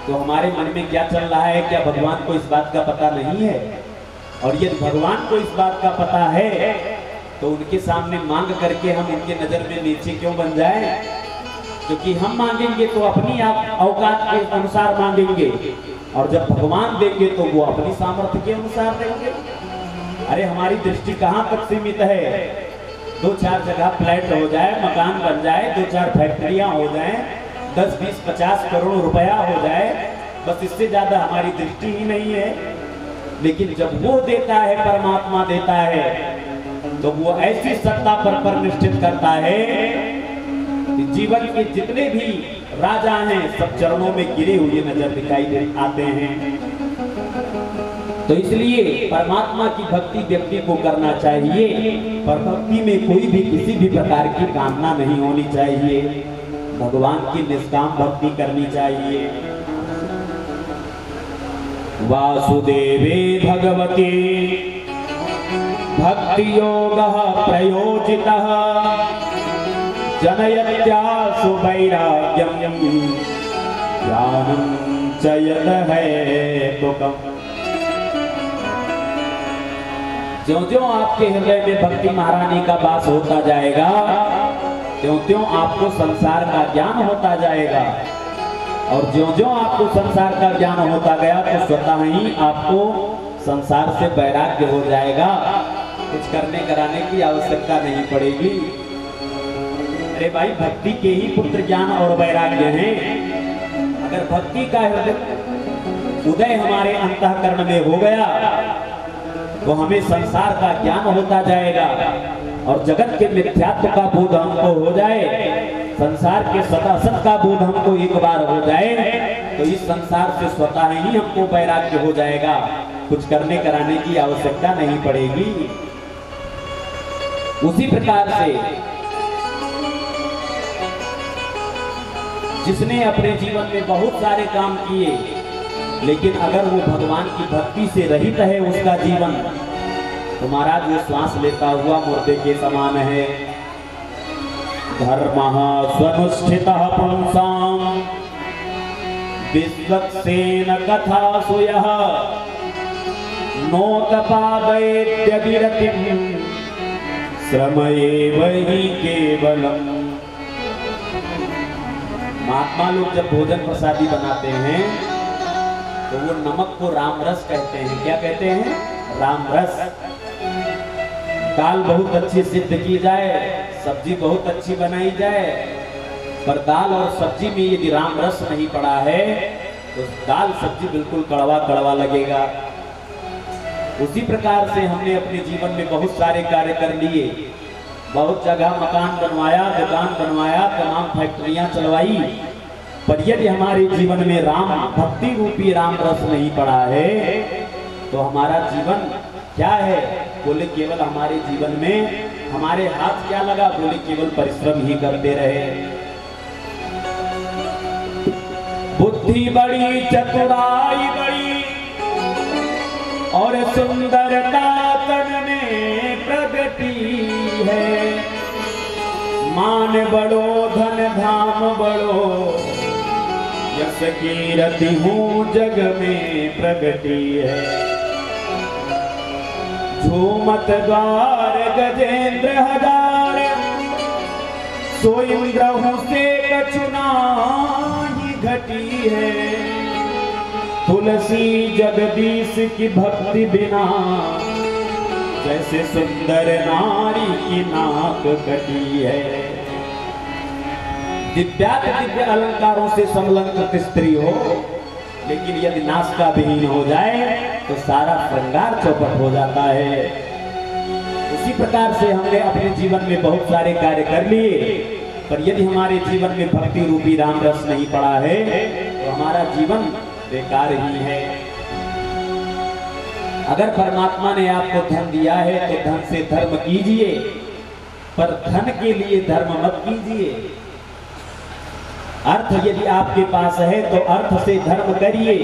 तो हमारे मन में क्या चल रहा है, क्या भगवान को इस बात का पता नहीं है? और यदि भगवान को इस बात का पता है तो उनके सामने मांग करके हम उनके नजर में नीचे क्यों बन जाए? क्योंकि हम मांगेंगे तो अपनी औकात के अनुसार मांगेंगे, और जब भगवान देंगे तो वो अपनी सामर्थ्य के अनुसार देंगे। अरे हमारी दृष्टि कहाँ तक सीमित है? 2-4 जगह फ्लैट हो जाए, मकान बन जाए, 2-4 फैक्ट्रियां हो जाए, 10-20-50 करोड़ रुपया हो जाए, बस इससे ज्यादा हमारी दृष्टि ही नहीं है। लेकिन जब वो देता है, परमात्मा देता है, तो वो ऐसी सत्ता पर निश्चित करता है कि जीवन के जितने भी राजा हैं सब चरणों में गिरे हुए नजर दिखाई आते हैं। तो इसलिए परमात्मा की भक्ति व्यक्ति को करना चाहिए, पर भक्ति में कोई भी किसी भी प्रकार की कामना नहीं होनी चाहिए। भगवान की निष्काम भक्ति करनी चाहिए। वासुदेवे भगवते भक्ति योगः प्रयोजितः जनयत्यासु वैराग्यं ज्ञानं च यद हेतुकम्। ज्यों-ज्यों आपके हृदय में भक्ति महारानी का वास होता जाएगा, त्यों-त्यों आपको संसार का ज्ञान होता जाएगा, और ज्यों-ज्यों आपको संसार का ज्ञान होता गया तो स्वतः ही आपको संसार से वैराग्य हो जाएगा। कुछ करने कराने की आवश्यकता नहीं पड़ेगी। अरे भाई, भक्ति के ही पुत्र ज्ञान और वैराग्य हैं। अगर भक्ति का उदय हमारे अंतःकरण में हो गया तो हमें संसार का ज्ञान होता जाएगा, और जगत के मिथ्यात्व का बोध हमको हो जाए, संसार के सदासत का बोध हमको एक बार हो जाए तो इस संसार से स्वतः ही हमको वैराग्य हो जाएगा। कुछ करने कराने की आवश्यकता नहीं पड़ेगी। उसी प्रकार से जिसने अपने जीवन में बहुत सारे काम किए, लेकिन अगर वो भगवान की भक्ति से रहित है उसका जीवन, तो महाराज वो श्वास लेता हुआ मुर्दे के समान है। धर्मः स्वनुष्ठितः पुंसां विश्वक्सेन कथासु यः नोत्पादयेद्यविरतिं श्रम एव हि केवलम्। महात्मा लोग जब भोजन प्रसादी बनाते हैं तो वो नमक को राम रस कहते हैं। क्या कहते हैं? राम रस। दाल बहुत अच्छी सिद्ध की जाए, सब्जी बहुत अच्छी बनाई जाए, पर दाल और सब्जी में यदि राम रस नहीं पड़ा है तो दाल सब्जी बिल्कुल कड़वा कड़वा लगेगा। उसी प्रकार से हमने अपने जीवन में बहुत सारे कार्य कर लिए, बहुत जगह मकान बनवाया, दुकान बनवाया, तमाम फैक्ट्रियां चलवाई, पर यदि हमारे जीवन में राम भक्ति रूपी राम रस नहीं पड़ा है तो हमारा जीवन क्या है? बोले केवल हमारे जीवन में हमारे हाथ क्या लगा? बोले केवल परिश्रम ही करते रहे। बुद्धि बड़ी, चतुराई बड़ी और सुंदरता तन में प्रगति है। मान बड़ो, धन धाम बड़ो, यश कीरति हूँ जग में प्रगति है। झूमत द्वार गजेंद्र हजार, सो इंद्र से कछु नाही घटी है। तुलसी जगदीश की भक्ति बिना जैसे सुंदर नारी की नाक कटी है। दिव्य अलंकारों से संलग्न स्त्री हो, लेकिन यदि नासिका विहीन हो जाए तो सारा श्रृंगार चौपट हो जाता है। उसी प्रकार से हमने अपने जीवन में बहुत सारे कार्य कर लिए, पर यदि हमारे जीवन में भक्ति रूपी राम रस नहीं पड़ा है तो हमारा जीवन बेकार ही है। अगर परमात्मा ने आपको धन दिया है तो धन से धर्म कीजिए, पर धन के लिए धर्म मत कीजिए। अर्थ यदि आपके पास है तो अर्थ से धर्म करिए,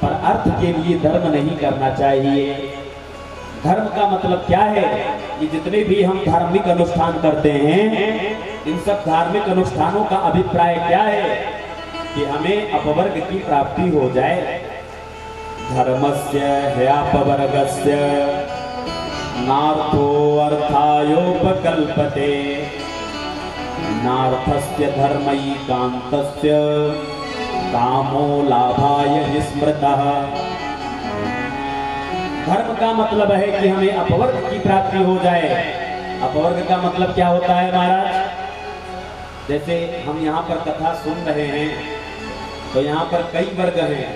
पर अर्थ के लिए धर्म नहीं करना चाहिए। धर्म का मतलब क्या है? कि जितने भी हम धार्मिक अनुष्ठान करते हैं, इन सब धार्मिक अनुष्ठानों का अभिप्राय क्या है? कि हमें अपवर्ग की प्राप्ति हो जाए। धर्मस्य ह्यापवर्गस्य नार्थो अर्थायोपकल्पते नार्थस्य धर्मैकान्तस्य कामो लाभाय निस्मृतः। धर्म का मतलब है कि हमें अपवर्ग की प्राप्ति हो जाए। अपवर्ग का मतलब क्या होता है महाराज? जैसे हम यहाँ पर कथा सुन रहे हैं तो यहाँ पर कई वर्ग हैं।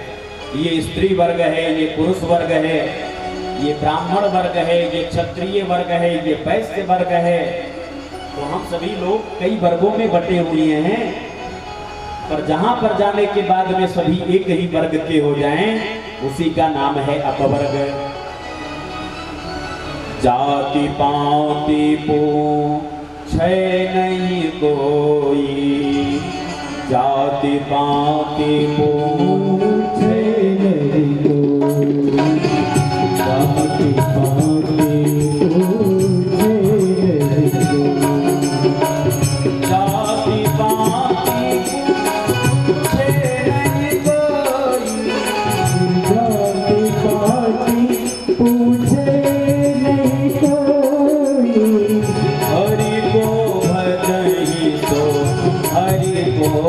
ये स्त्री वर्ग है, ये पुरुष वर्ग है, ये ब्राह्मण वर्ग है, ये क्षत्रिय वर्ग है, ये वैश्य वर्ग है। तो हम सभी लोग कई वर्गों में बटे हुए हैं, पर जहां पर जाने के बाद में सभी एक ही वर्ग के हो जाएं, उसी का नाम है अपवर्ग। जाति पाति पूछे नहीं कोई, जाति पाति पूछे नहीं कोई, जाति पाति पूछे नहीं कोई, जाति पाति पूछे नहीं कोई, जाति पाति पूछे नहीं कोई। हरि को भजहि सो हरि को,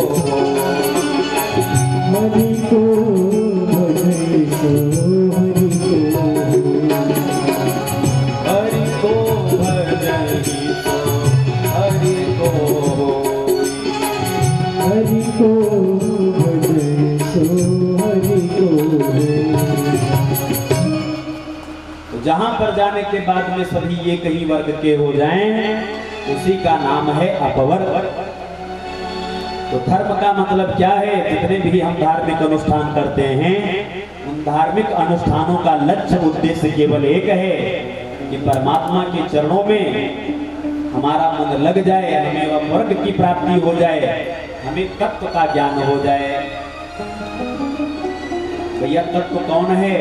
हरि को भजहि सो हरि को, हरि को भजहि सो हरि को, हरि को भजहि सो हरि को। जहां पर जाने के बाद में सभी एक ही वर्ग के हो जाएं, उसी का नाम है अपवर्ग। तो धर्म का मतलब क्या है? जितने भी हम धार्मिक अनुष्ठान करते हैं, उन धार्मिक अनुष्ठानों का लक्ष्य उद्देश्य केवल एक है कि परमात्मा के चरणों में हमारा मन लग जाए, हमें अपवर्ग की प्राप्ति हो जाए, हमें तत्व का ज्ञान हो जाए। भैया तत्व कौन है?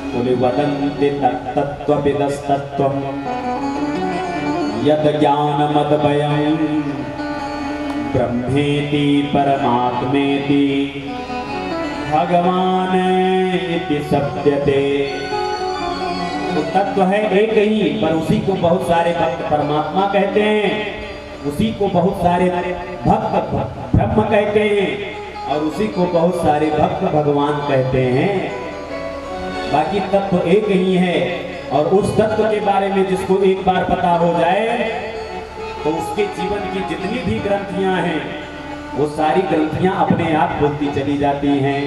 बोले वदन्ति तत्त्वविदस्तत्त्वम् यद ज्ञानमद्वयम् ब्रह्मेति परमात्मेति भगवान इति सत्यते। तो तत्व है एक ही, पर उसी को बहुत सारे भक्त परमात्मा कहते हैं, उसी को बहुत सारे भक्त ब्रह्म कहते हैं, और उसी को बहुत सारे भक्त भगवान कहते हैं। बाकी तत्व एक ही है, और उस तत्व के बारे में जिसको एक बार पता हो जाए, तो उसके जीवन की जितनी भी ग्रंथियां हैं, वो सारी ग्रंथियां अपने आप खुलती चली जाती हैं।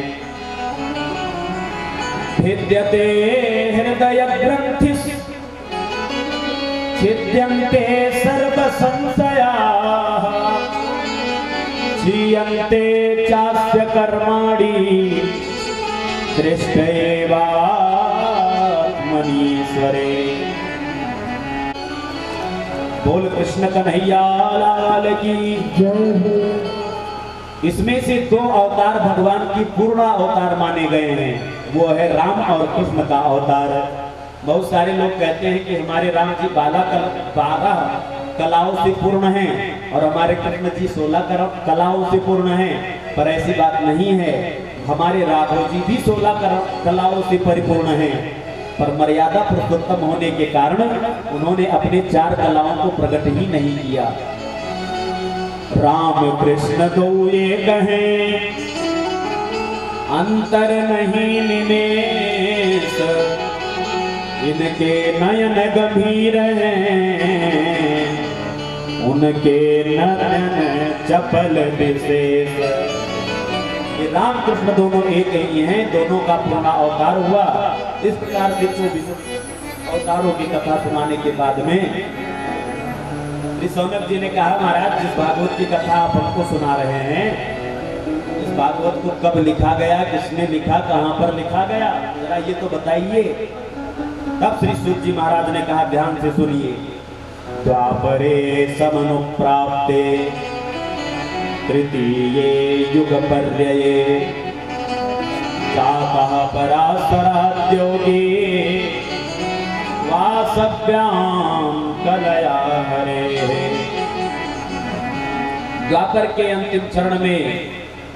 भिद्यते हृदय ग्रंथिस् छिद्यन्ते सर्व संशयाः क्षीयन्ते चास्य कर्माणि दृष्टैवात्मनीश्वरे। बोल कृष्ण कन्हैया लाल की जय। इसमें से दो अवतार भगवान की पूर्ण अवतार माने गए हैं, वो है राम और कृष्ण का अवतार। बहुत सारे लोग कहते हैं कि हमारे राम जी 12 कलाओं से पूर्ण हैं और हमारे कृष्ण जी 16 कलाओं से पूर्ण हैं, पर ऐसी बात नहीं है। हमारे राघव जी भी 16 कलाओं से परिपूर्ण हैं, पर मर्यादा पुरुषोत्तम होने के कारण उन्होंने अपने 4 कलाओं को प्रकट ही नहीं किया। राम कृष्ण दो एक हैं, अंतर नहीं निमेष, इनके नयन गंभीर हैं, उनके नयन चपल विशेष। ये राम कृष्ण दोनों एक ही हैं, दोनों का पूर्ण अवतार हुआ। इस प्रकार से 24 अवतारों की कथा सुनाने के बाद में सौनक जी ने कहा, महाराज जिस भागवत की कथा आप हमको सुना रहे हैं, इस भागवत को कब लिखा गया, किसने लिखा, कहां पर लिखा गया, जरा ये तो बताइए। तब श्री सूत जी महाराज ने कहा, ध्यान से सुनिए। द्वापरे समनुप्राप्ते तृतीये युग पर्यये चाकः पराशराद्योगे वासव्याम कलया हरे। द्वापर के अंतिम चरण में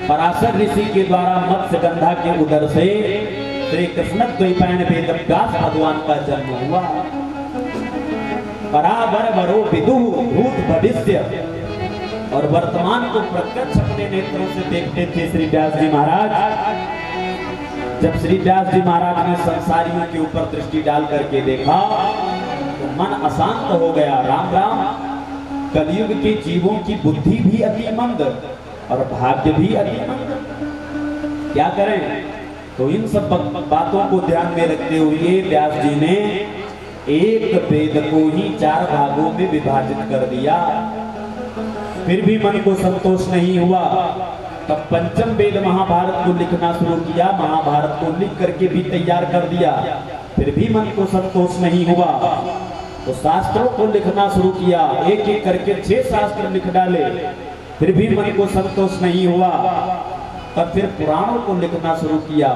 पराशर ऋषि के द्वारा मत्स्यगंधा के उदर से श्री कृष्ण द्वैपायन वेद व्यास भगवान का जन्म हुआ। बराबर बरो विदुः भूत भविष्य और वर्तमान को प्रत्यक्ष अपने नेत्रों से देखते थे श्री व्यास जी महाराज। जब श्री व्यास जी महाराज ने संसारियों के ऊपर दृष्टि डाल करके देखा तो मन अशांत हो गया। राम राम, कलयुग के जीवों की बुद्धि भी अति मंद और भाग्य भी अति मंद, क्या करें। तो इन सब बातों को ध्यान में रखते हुए व्यास जी ने एक वेद को ही 4 भागों में विभाजित कर दिया। फिर भी मन को संतोष नहीं हुआ। तब पंचम वेद महाभारत को लिखना शुरू किया। महाभारत को लिख करके भी तैयार कर दिया, फिर भी मन को संतोष नहीं हुआ। तो शास्त्रों को लिखना शुरू किया, एक एक करके 6 शास्त्र लिख डाले, फिर भी मन को संतोष नहीं हुआ। तब फिर पुराणों को लिखना शुरू किया,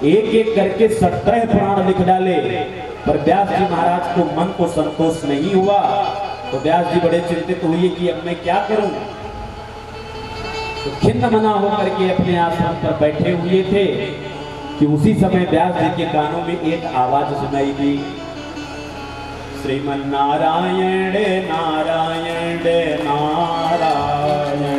एक एक करके 17 पुराण लिख डाले, पर व्यास जी महाराज को मन को संतोष नहीं हुआ। तो व्यास जी बड़े चिंतित हुए कि अब मैं क्या करूं। तो खिन्न मना होकर के अपने आश्रम पर बैठे हुए थे कि उसी समय व्यास जी के कानों में एक आवाज सुनाई दी, श्रीमन्नारायण नारायण नारायण नारायण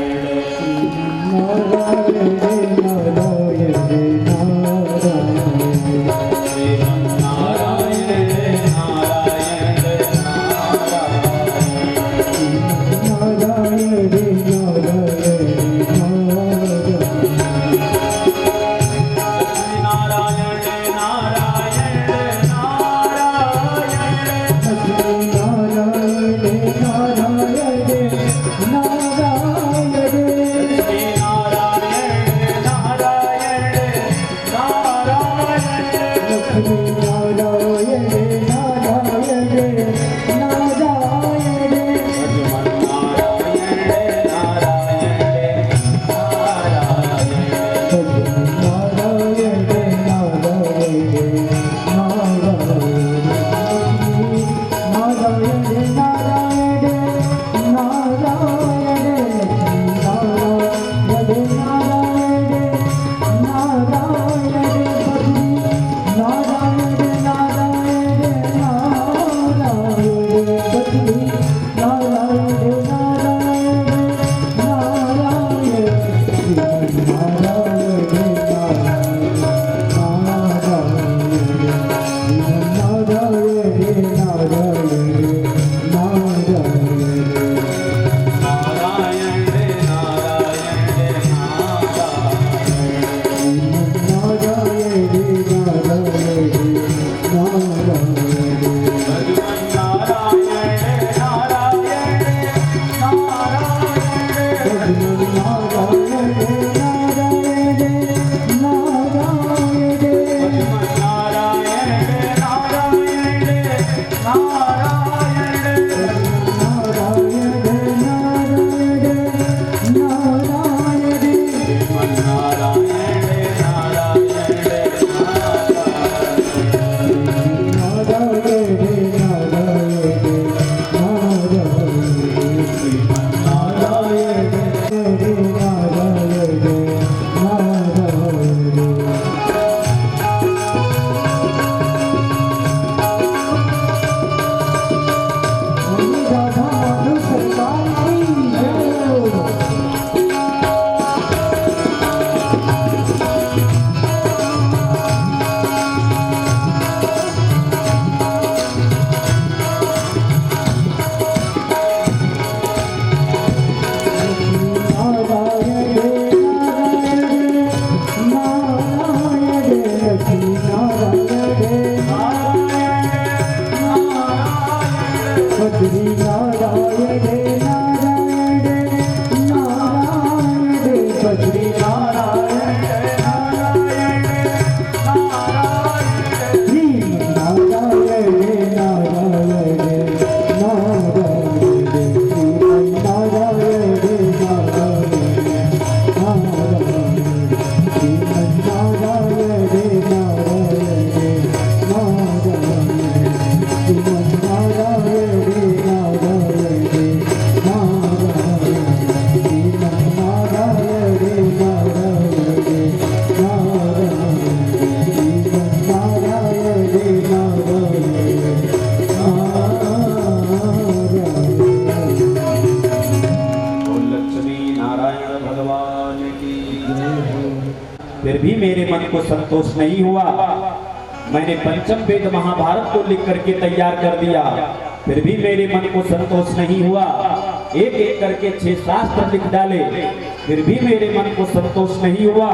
फिर भी मेरे मन को संतोष नहीं हुआ। मैंने पंचम वेद महाभारत को लिख करके तैयार कर दिया, फिर भी मेरे मन को संतोष नहीं हुआ। एक एक करके 6 शास्त्र लिख डाले, फिर भी मेरे मन को संतोष नहीं हुआ।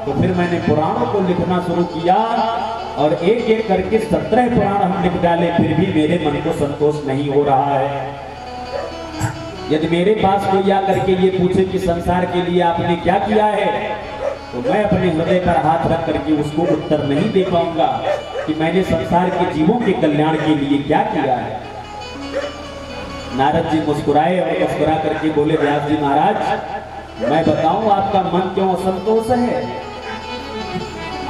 तो फिर मैंने पुराणों को लिखना शुरू किया और एक एक करके 17 पुराण हम लिख डाले, फिर भी मेरे मन को संतोष नहीं हो रहा है। यदि मेरे पास कोई आकर के ये पूछे कि संसार के लिए आपने क्या किया है, तो मैं अपने हृदय पर हाथ रख करके उसको उत्तर नहीं दे पाऊंगा कि मैंने संसार के जीवों के कल्याण के लिए क्या किया है। नारद जी मुस्कुराए और मुस्कुरा करके बोले, व्यास जी महाराज मैं बताऊं आपका मन क्यों असंतोष है,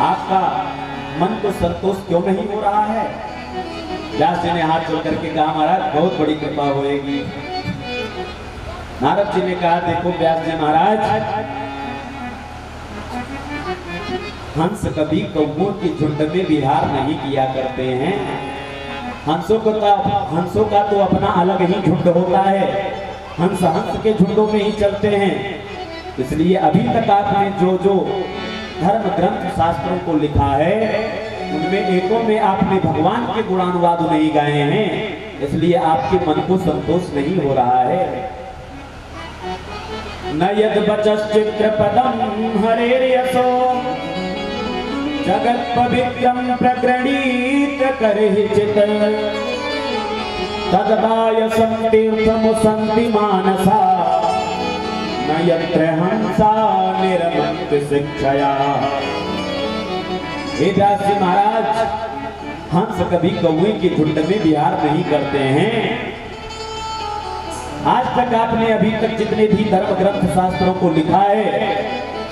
आपका मन को संतोष क्यों नहीं हो rहा है। व्यास जी ने हाथ जोड़ करके कहा, महाराज बहुत बड़ी कृपा होएगी। नारद जी ने कहा, देखो व्यास जी महाराज, हंस कभी कौओं की झुंड में विहार नहीं किया करते हैं। हंसों का तो अपना अलग ही झुंड होता है, हंस हंस के झुंडों में ही चलते हैं। इसलिए अभी तक आपने जो जो धर्म ग्रंथ शास्त्रों को लिखा है, उनमें एकों में आपने भगवान के गुणानुवाद नहीं गाए हैं, इसलिए आपके मन को संतोष नहीं हो रहा है। न यद वचश्चित्र पदम हरेर्यसो जगत पवित्रम प्रगृणीत करहिचित तददायसं तीर्थमुसन्ति मानसा न यत्र हंसा निरमन्ति शिक्षया। हे व्यास जी महाराज, हंस कभी कौवे के झुंड में विहार नहीं करते हैं। आज तक आपने अभी तक जितने भी धर्म ग्रंथ शास्त्रों को लिखा है,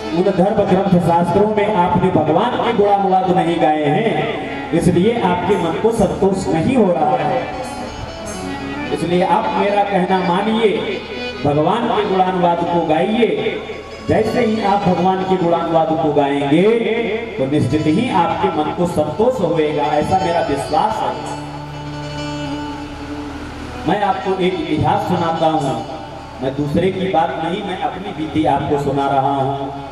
उन धर्म ग्रंथ शास्त्रों में आपने भगवान के गुणानुवाद नहीं गाए हैं, इसलिए आपके मन को संतोष नहीं हो रहा है। इसलिए आप मेरा कहना मानिए, भगवान के गुणानुवाद को गाइए। जैसे ही आप भगवान के गुणानुवाद को गाएंगे तो निश्चित ही आपके मन को संतोष होएगा, ऐसा मेरा विश्वास है। मैं आपको एक इतिहास सुनाता हूँ, मैं दूसरे की बात नहीं, मैं अपनी बीती आपको सुना रहा हूँ।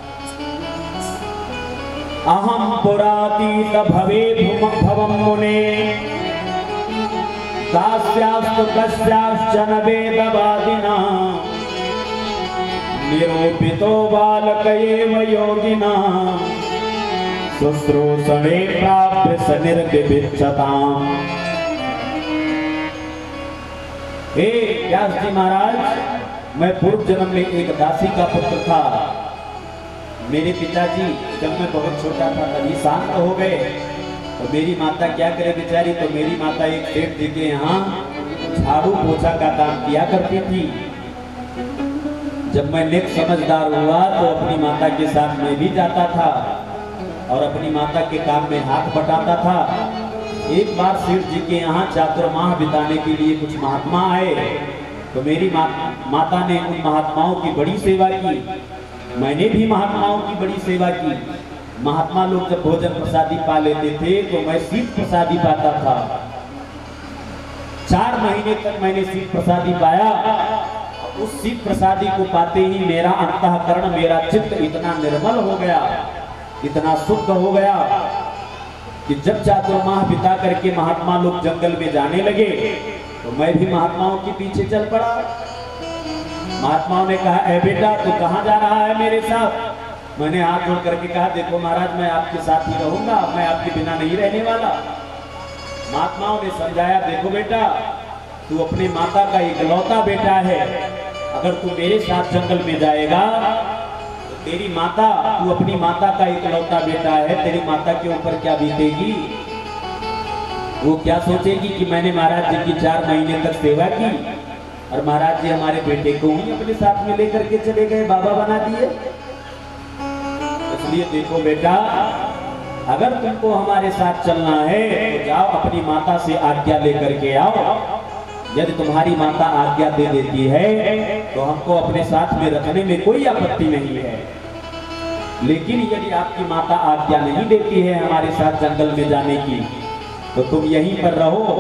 अहम पुरातीत भवे भवम मुने दास्यास्तु कस्याश्चन वेदवादिना निरूपितो बालकयेव योगिना शुश्रूषणे प्राप्य स निर्विविच्यताम्। हे व्यास जी महाराज, मैं पूर्व जन्म में एक दासी का पुत्र था। मेरे पिताजी जब मैं बहुत छोटा था तभी शांत हो गए, तो मेरी माता क्या करे बेचारी, तो मेरी माता एक सेठ जी के यहाँ झाड़ू पोछा का काम किया करती थी। जब मैं नेक समझदार हुआ तो अपनी माता के साथ मैं भी जाता था और अपनी माता के काम में हाथ बटाता था। एक बार सेठ जी के यहाँ चातुर्माह बिताने के लिए कुछ महात्मा आए, तो मेरी माता ने उन महात्माओं की बड़ी सेवा की, मैंने भी महात्माओं की बड़ी सेवा की। महात्मा लोग जब भोजन प्रसादी पा लेते थे तो मैं शीत प्रसादी पाता था। 4 महीने तक मैंने शीत प्रसादी पाया। उस शीत प्रसादी को पाते ही मेरा अंतःकरण, मेरा चित्त इतना निर्मल हो गया, इतना शुद्ध हो गया कि जब चातुर्माह बिता करके महात्मा लोग जंगल में जाने लगे तो मैं भी महात्माओं के पीछे चल पड़ा। महात्माओं ने कहा, ऐ बेटा तू कहाँ जा रहा है मेरे साथ? मैंने हाथ जोड़ करके कहा, देखो महाराज मैं आपके साथ ही रहूंगा, मैं आपके बिना नहीं रहने वाला। महात्माओं ने समझाया, देखो बेटा तू अपनी माता का इकलौता बेटा है, अगर तू मेरे साथ जंगल में जाएगा तो तेरी माता, तू अपनी माता का इकलौता बेटा है, तेरी माता के ऊपर क्या बीतेगी? वो क्या सोचेगी कि मैंने महाराज जी की 4 महीने तक सेवा की और महाराज जी हमारे बेटे को ही अपने साथ में लेकर के चले गए, बाबा बना दिए। इसलिए देखो बेटा, अगर तुमको हमारे साथ चलना है तो जाओ अपनी माता से आज्ञा लेकर के आओ। यदि तुम्हारी माता आज्ञा दे देती है तो हमको अपने साथ में रखने में कोई आपत्ति नहीं है, लेकिन यदि आपकी माता आज्ञा नहीं देती है हमारे साथ जंगल में जाने की तो तुम यहीं पर रहो।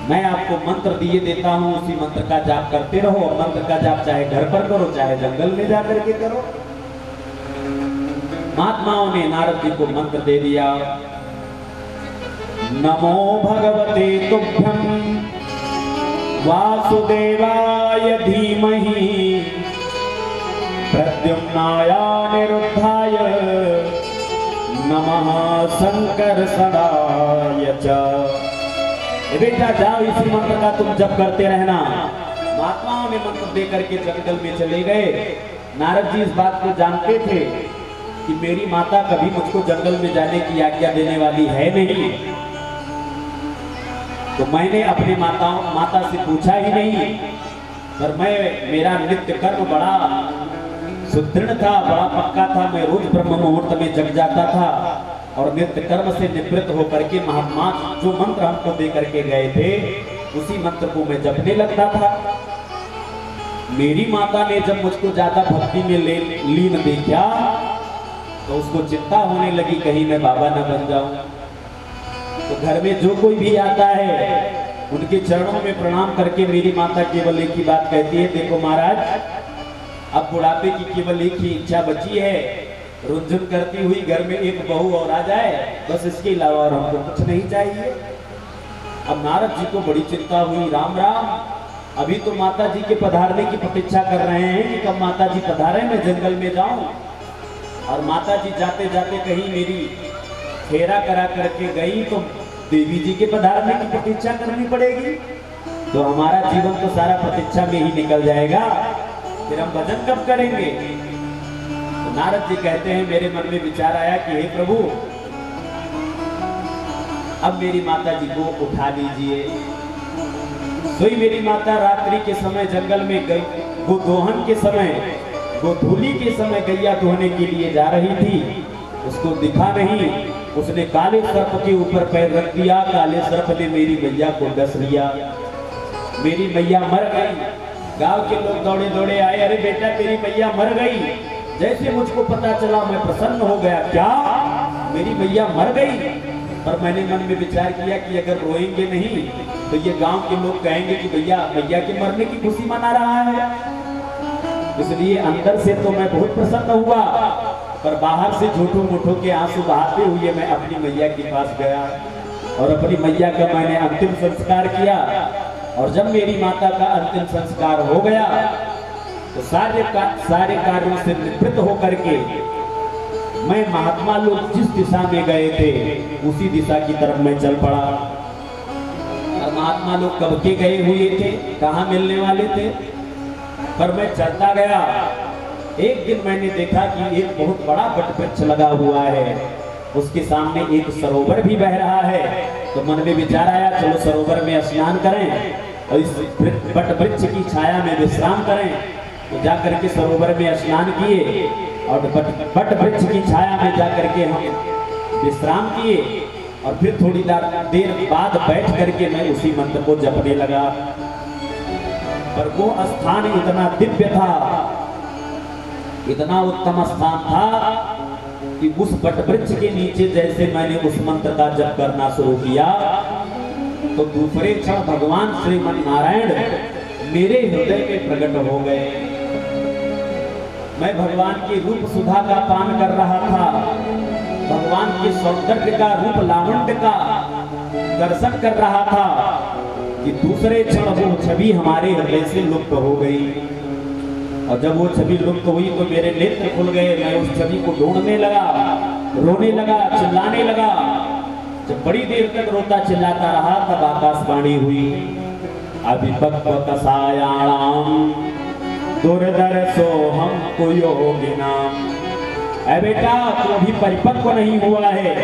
मैं आपको मंत्र दिए देता हूँ, उसी मंत्र का जाप करते रहो। मंत्र का जाप चाहे घर पर करो चाहे जंगल में जाकर के करो। महात्माओं ने नारद जी को मंत्र दे दिया, नमो भगवते तुभ्यं वासुदेवाय धीमहि प्रद्युम्नाय निरुद्धाय नमः संकर्षणाय च। बेटा जाओ, इसी मंत्र का तुम जप करते रहना। महात्माओं ने मंत्र दे करके जंगल में चले गए। नारद जी इस बात को जानते थे कि मेरी माता कभी मुझको जंगल में जाने की आज्ञा देने वाली है नहीं, तो मैंने अपने माता से पूछा ही नहीं। पर मेरा नित्य कर्म बड़ा सुदृढ़ था, बड़ा पक्का था। मैं रोज ब्रह्म मुहूर्त में जग जाता था और नित्य कर्म से निवृत्त होकर के महात्मा जो मंत्र हमको दे करके गए थे उसी मंत्र को मैं जपने लगता था। मेरी माता ने जब मुझको ज्यादा भक्ति में लीन देखा तो उसको चिंता होने लगी कहीं मैं बाबा न बन जाऊं। तो घर में जो कोई भी आता है उनके चरणों में प्रणाम करके मेरी माता केवल एक ही बात कहती है, देखो महाराज, अब बुढ़ापे की केवल एक ही इच्छा बची है, रुझुन करती हुई घर में एक बहू और आ जाए, बस इसके अलावा और हमको कुछ नहीं चाहिए। अब नारद जी को बड़ी चिंता हुई, राम राम, अभी तो माता जी के पधारने की प्रतीक्षा कर रहे हैं कि कब माता जी पधारे, मैं जंगल में जाऊं। और माता जी जाते जाते कहीं मेरी फेरा करा करके गई तो देवी जी के पधारने की प्रतीक्षा करनी पड़ेगी, तो हमारा जीवन तो सारा प्रतीक्षा में ही निकल जाएगा, फिर हम भजन कब करेंगे। तो नारद जी कहते हैं, मेरे मन में विचार आया कि हे प्रभु, अब मेरी माता जी को उठा लीजिए। सोई मेरी माता रात्रि के समय जंगल में गई, गोदोहन के समय, गोधूली के समय गैया धोने के लिए जा रही थी, उसको दिखा नहीं। उसने काले सर्प के ऊपर पैर रख दिया, काले सर्प ने मेरी मैया को डस लिया, मेरी मैया मर गई। गांव के लोग दौड़े दौड़े आए, अरे बेटा तेरी मैया मर गई। जैसे मुझको पता चला मैं प्रसन्न हो गया, क्या मेरी मैया मर गई। पर मैंने मन में विचार किया कि अगर रोएंगे नहीं तो ये गांव के लोग कहेंगे कि भैया मैया के मरने की खुशी मना रहा है। इसलिए अंदर से तो मैं बहुत प्रसन्न हुआ, पर बाहर से झूठों मूठों के आंसू बहाते हुए मैं अपनी मैया के पास गया और अपनी मैया का मैंने अंतिम संस्कार किया। और जब मेरी माता का अंतिम संस्कार हो गया तो सारे कार्यों से निवृत्त होकर के मैं महात्मा लोग जिस दिशा में गए थे उसी दिशा की तरफ मैं चल पड़ा। और महात्मा लोग कब के गए हुए थे, कहाँ मिलने वाले थे, पर मैं चलता गया। एक दिन मैंने देखा कि एक बहुत बड़ा वटवृक्ष लगा हुआ है, उसके सामने एक सरोवर भी बह रहा है। तो मन में विचार आया, चलो सरोवर में स्नान करें और इस वटवृक्ष की छाया में विश्राम करें। तो जाकर के सरोवर में स्नान किए और वटवृक्ष की छाया में जाकर के हम विश्राम किए और फिर थोड़ी देर बाद बैठ करके मैं उसी मंत्र को जपने लगा। पर वो स्थान इतना दिव्य था, इतना उत्तम स्थान था कि उस वटवृक्ष के नीचे जैसे मैंने उस मंत्र का जप करना शुरू किया तो दूसरे क्षण भगवान श्रीमन नारायण मेरे हृदय में प्रकट हो गए। मैं भगवान की रूप सुधा का पान कर रहा था, भगवान के सौंदर्य का, रूप लावण्य का दर्शन कर रहा था कि दूसरे क्षण वो छवि हमारे हृदय से लुप्त हो गई। और जब वो छवि लुप्त हुई तो मेरे नेत्र खुल गए। मैं उस छवि को ढूंढने लगा, रोने लगा, चिल्लाने लगा। जब बड़ी देर तक रोता चिल्लाता रहा तब आकाशवाणी हुई, अभिपक्वकसायाणाम दुर्दर्शो हमको योगिनाम। ऐ बेटा, तू अभी परिपक्व नहीं हुआ है,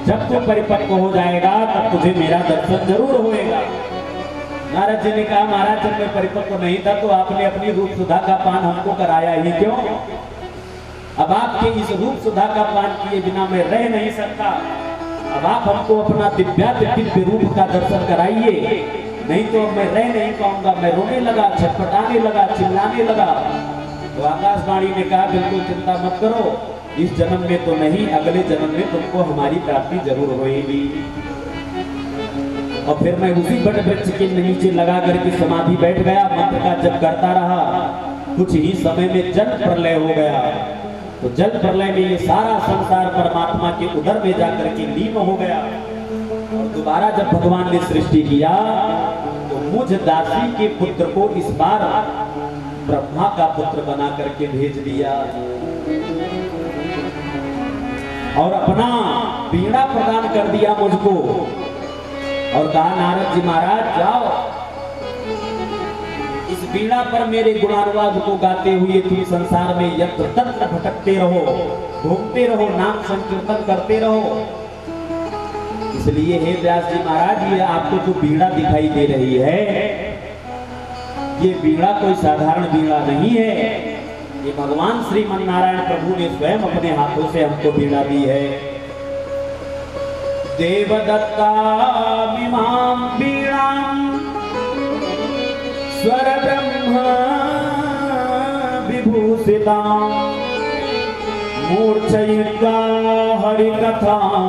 जब तू परिपक्व हो जाएगा तब तुझे मेरा दर्शन जरूर होएगा। नारद जी ने कहा, महाराज जब मैं परिपक्व नहीं था तो आपने अपनी रूप सुधा का पान हमको कराया ही क्यों? अब आपके इस रूप सुधा का पान किए बिना मैं रह नहीं सकता। अब आप हमको अपना दिव्य रूप का दर्शन कराइए, नहीं तो मैं रह नहीं पाऊंगा। मैं रोने लगा, छटपटाने लगा, चिल्लाने लगा। तो आकाशवाणी ने कहा, बिल्कुल चिंता मत करो, इस जन्म में तो नहीं, अगले जन्म में तुमको हमारी प्राप्ति जरूर होगी। और फिर मैं उसी वटवृक्ष के नीचे लगा करके समाधि बैठ गया, मंत्र का जप करता रहा। कुछ ही समय में जल प्रलय हो गया। तो जल प्रलय में ये सारा संसार परमात्मा के उदर में जाकर के लीन हो गया। और दोबारा जब भगवान ने सृष्टि किया तो मुझ दासी के पुत्र को इस बार ब्रह्मा का पुत्र बना करके भेज दिया और अपना वीणा प्रदान कर दिया मुझको और कहा नारद जी महाराज जाओ इस वीणा पर मेरे गुणानुवाद को गाते हुए तुम संसार में यत्र तत्र भटकते रहो, घूमते रहो, नाम संकीर्तन करते रहो। इसलिए हे व्यास जी महाराज, ये आपको जो वीणा दिखाई दे रही है ये वीणा कोई साधारण वीणा नहीं है। ये भगवान श्रीमन नारायण प्रभु ने स्वयं अपने हाथों से हमको वीणा दी है। देवदत्ता विमां वीणां स्वर ब्रह्म विभूषितां मूर्छयित्वा हरिकथां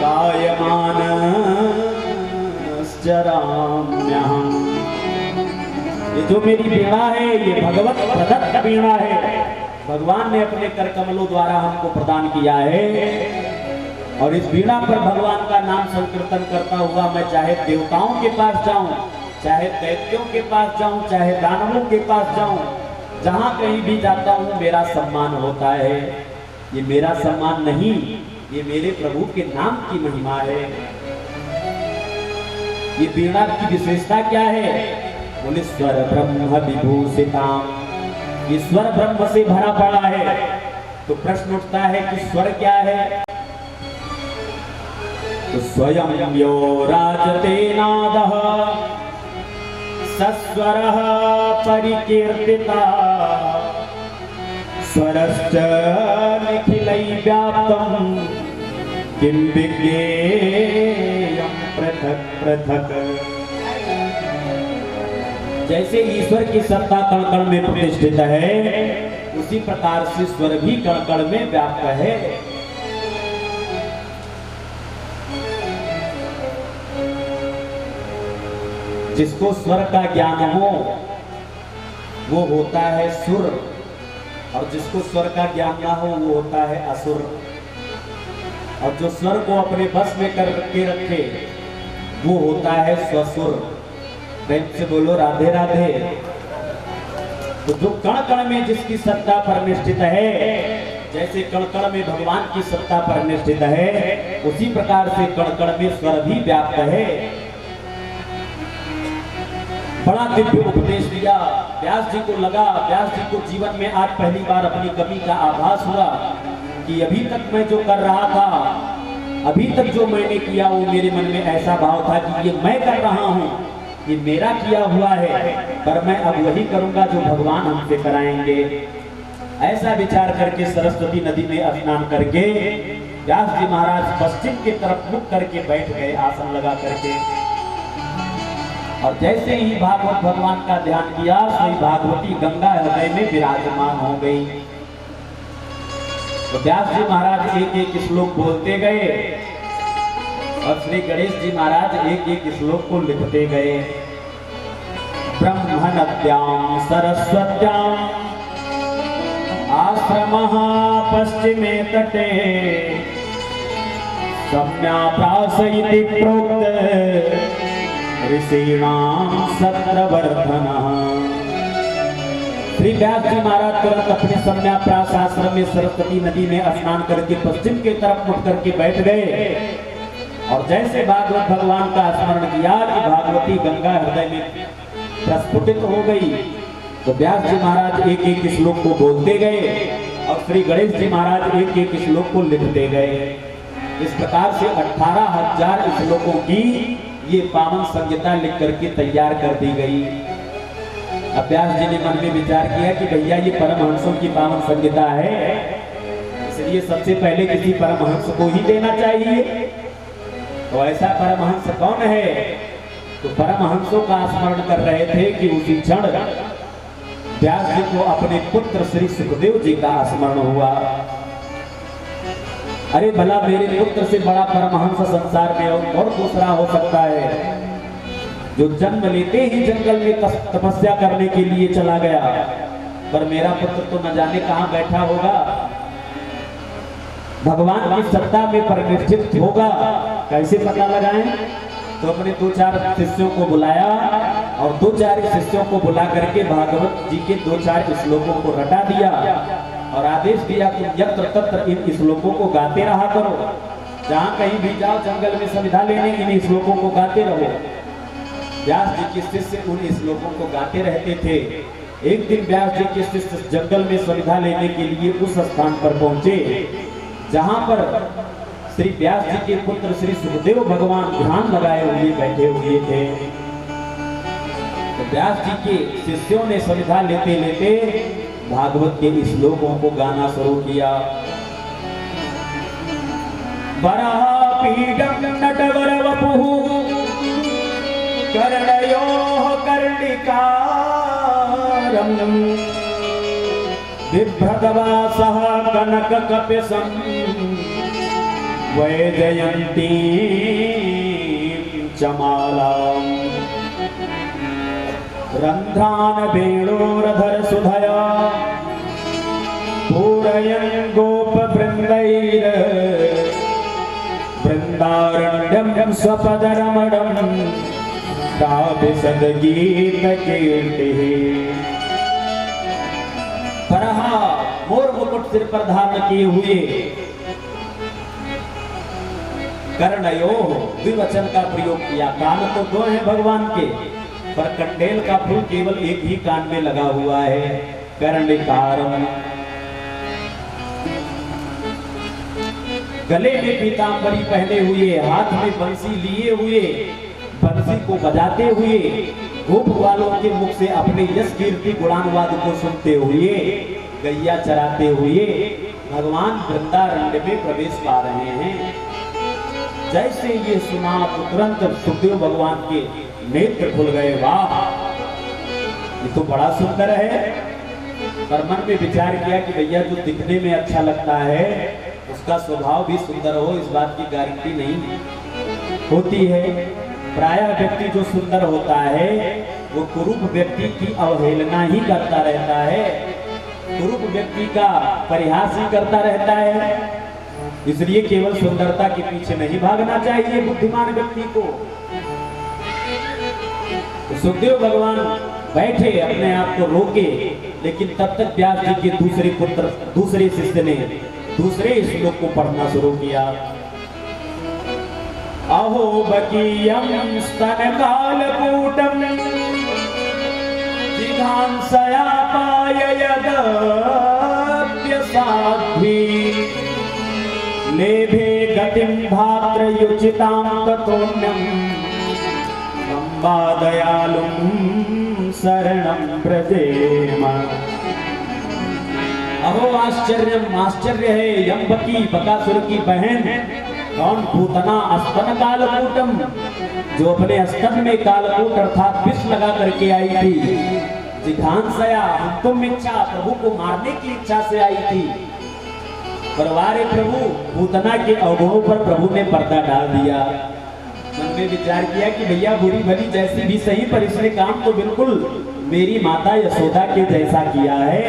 गायमानश्चराम्यहम्। ये जो मेरी वीणा है ये भगवत प्रदत्त वीणा है। भगवान ने अपने कर कमलों द्वारा हमको प्रदान किया है और इस वीणा पर भगवान का नाम संकीर्तन करता हुआ मैं चाहे देवताओं के पास जाऊं, चाहे दैत्यों के पास जाऊं, चाहे दानवों के पास जाऊं, जहां कहीं भी जाता हूं मेरा सम्मान होता है। ये मेरा सम्मान नहीं, ये मेरे प्रभु के नाम की महिमा है। ये वीणा की विशेषता क्या है? बोले स्वर ब्रह्म विभूषितां। ये स्वर ब्रह्म से भरा पड़ा है। तो प्रश्न उठता है कि स्वर क्या है? तो स्वयं यो राजते नादः सस्वरः परिकीर्तिता स्वरश्च निखिलै व्याप्तं किं विज्ञेयं पृथक् पृथक्। जैसे ईश्वर की सत्ता कण कण में प्रतिष्ठित है उसी प्रकार से स्वर भी कण कण में व्याप्त है। जिसको स्वर का ज्ञान हो वो होता है सुर और जिसको स्वर का ज्ञान ना हो वो होता है असुर। और जो स्वर को अपने बस में करके रखे वो होता है स्वसुर। प्रेम से बोलो राधे राधे। तो जो कण कण में जिसकी सत्ता परनिष्ठित है, जैसे कण कण में भगवान की सत्ता परनिष्ठित है उसी प्रकार से कण कण में स्वर भी व्याप्त है। बड़ा दिव्य उपदेश दिया। व्यास जी को लगा, व्यास जी को जीवन में आज पहली बार अपनी कमी का आभास हुआ कि अभी तक मैं जो कर रहा था, अभी तक जो मैंने किया वो मेरे मन में ऐसा भाव था कि ये मैं कर रहा हूँ, ये मेरा किया हुआ है, पर मैं अब वही करूंगा जो भगवान हमसे कराएंगे। ऐसा विचार करके सरस्वती नदी में स्नान करके व्यास जी महाराज पश्चिम की तरफ मुख करके बैठ गए आसन लगा करके। और जैसे ही भागवत भगवान का ध्यान किया श्री भागवती गंगा हृदय में विराजमान हो गई। तो व्यास जी महाराज एक एक श्लोक बोलते गए और श्री गणेश जी महाराज एक एक श्लोक को लिखते गए। ब्रह्मणद्यां सरस्वत्यां आश्रमः पश्चिमे तटे सम्याप्रास इति प्रोक्त ऋषीणां सत्रवर्धनः। श्री व्यास जी महाराज तुरंत अपने सम्याप्रास आश्रम में सरस्वती नदी में स्नान करके पश्चिम की तरफ मुड़ करके बैठ गए। और जैसे भागवत भगवान का स्मरण किया कि भागवती गंगा हृदय में प्रस्फुटित हो गई, तो व्यास जी महाराज एक एक श्लोक को बोलते गए और श्री गणेश जी महाराज एक एक श्लोक को लिखते गए। इस प्रकार से 18,000 श्लोकों की ये पावन संहिता लिख करके तैयार कर दी गई। अब व्यास जी ने मन में विचार किया कि भैया ये परमहंसों की पावन संहिता है, इसलिए सबसे पहले किसी परमहंस को ही देना चाहिए। तो ऐसा परमहंस कौन है? तो परमहंसों का स्मरण कर रहे थे कि उसी क्षण व्यास जी को अपने पुत्र श्री सुखदेव जी का स्मरण हुआ। अरे भला मेरे पुत्र से बड़ा परमहंस संसार में और दूसरा हो सकता है, जो जन्म लेते ही जंगल में तपस्या करने के लिए चला गया पर मेरा पुत्र तो न जाने कहाँ बैठा होगा, भगवान की सत्ता में परिनिष्ठित होगा, कैसे पता लगाएं? तो अपने 2-4 शिष्यों को बुलाया और 2-4 शिष्यों को बुला करके भागवत जी के 2-4 श्लोकों को रटा दिया और आदेश दिया कि यत्र तत्र इन श्लोकों को गाते रहा करो। जहाँ कहीं भी जाओ जंगल में संविधा लेने इन श्लोकों को गाते रहो। व्यास जी के शिष्य उन श्लोकों को गाते रहते थे। एक दिन व्यास जी के शिष्य जंगल में संविधा लेने के लिए उस स्थान पर पहुंचे जहां पर श्री व्यास जी के पुत्र श्री सुखदेव भगवान ध्यान लगाए हुए बैठे हुए थे। तो व्यास जी के शिष्यों ने संविधा लेते लेते भागवत के श्लोकों को गाना शुरू किया। वरापीडं नटवर वपुः कर्णयोः कर्णिकारम् बिभ्रतवासः कनककपिशं वैजयन्तीं च मालाम् रन्ध्रान् वेणोरधरसुधया पूरयन् गोपवृन्दैर् वृन्दारण्यं स्वपदरमणं गीतकीर्तिः। परहा मोर मुकुट सिर पर धारण किए हुए कर्णयो द्विवचन का प्रयोग किया। कान तो 2 हैं भगवान के, पर कंडेल का फूल केवल एक ही कान में लगा हुआ है। कर्णिकारम, गले में पीतांबरी पहने हुए, हाथ में बंसी लिए हुए, बंसी को बजाते हुए, गोप वालों के मुख से अपने यश कीर्ति गुणानुवाद को सुनते हुए, गैया चराते हुए भगवान वृंदारण्य में प्रवेश पा रहे हैं। जैसे ये सुना तो तुरंत सुखदेव भगवान के नेत्र खुल गए। वाह, ये तो बड़ा सुंदर है। पर मन में विचार किया कि भैया जो दिखने में अच्छा लगता है उसका स्वभाव भी सुंदर हो, इस बात की गारंटी नहीं होती है। प्रायः व्यक्ति जो सुंदर होता है वो कुरूप व्यक्ति की अवहेलना ही करता रहता है, कुरूप व्यक्ति का परिहास ही करता रहता है। इसलिए केवल सुंदरता के पीछे नहीं भागना चाहिए बुद्धिमान व्यक्ति को। तो सुखदेव भगवान बैठे अपने आप को रोके, लेकिन तब तक व्यास जी के दूसरे शिष्य ने दूसरे श्लोक को पढ़ना शुरू किया। अहो बकीयं स्तनकालकूटं जिघांसया पाययदप्यसाध्वी लेभे गतिं धात्रयुचितां ततोऽन्यं अम्बादयालुं शरणं व्रजेम। अहो आश्चर्य है, यम्बकी बकासुर की बहन कौन? पूतना स्तन कालकूटम, जो अपने स्तन में कालकूट अर्थात विष लगा करके आई थी। जिघांसया, तुम इच्छा प्रभु को मारने की इच्छा से आई थी। परवारे प्रभु, पूतना के अवगुणों पर प्रभु ने पर्दा डाल दिया। मन में विचार किया कि भैया बुरी भली जैसी भी सही, पर इसने काम तो बिल्कुल मेरी माता यशोदा के जैसा किया है।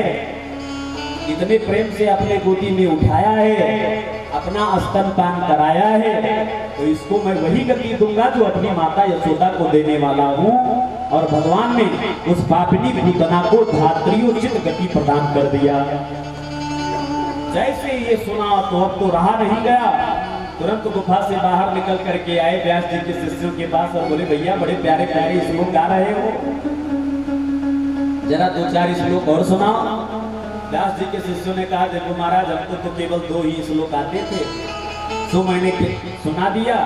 इतने प्रेम से अपने गोदी में उठाया है, अपना स्तनपान कराया है, तो इसको मैं वही गति दूंगा जो अपनी माता यशोदा को देने वाला हूँ। और भगवान ने उस पापिनी पूतना को धात्रियोचित गति प्रदान कर दिया। जैसे ये सुना तो अब तो रहा नहीं गया, तुरंत गुफा से बाहर निकल करके आए व्यास जी के शिष्यों के पास और बोले, भैया बड़े प्यारे प्यारे श्लोक गा रहे हो, जरा 2-4 श्लोक और सुनाओ। व्यास जी के शिष्यों ने कहा, देखो महाराज, हमको तो केवल 2 ही श्लोक आते थे, तो मैंने सुना दिया।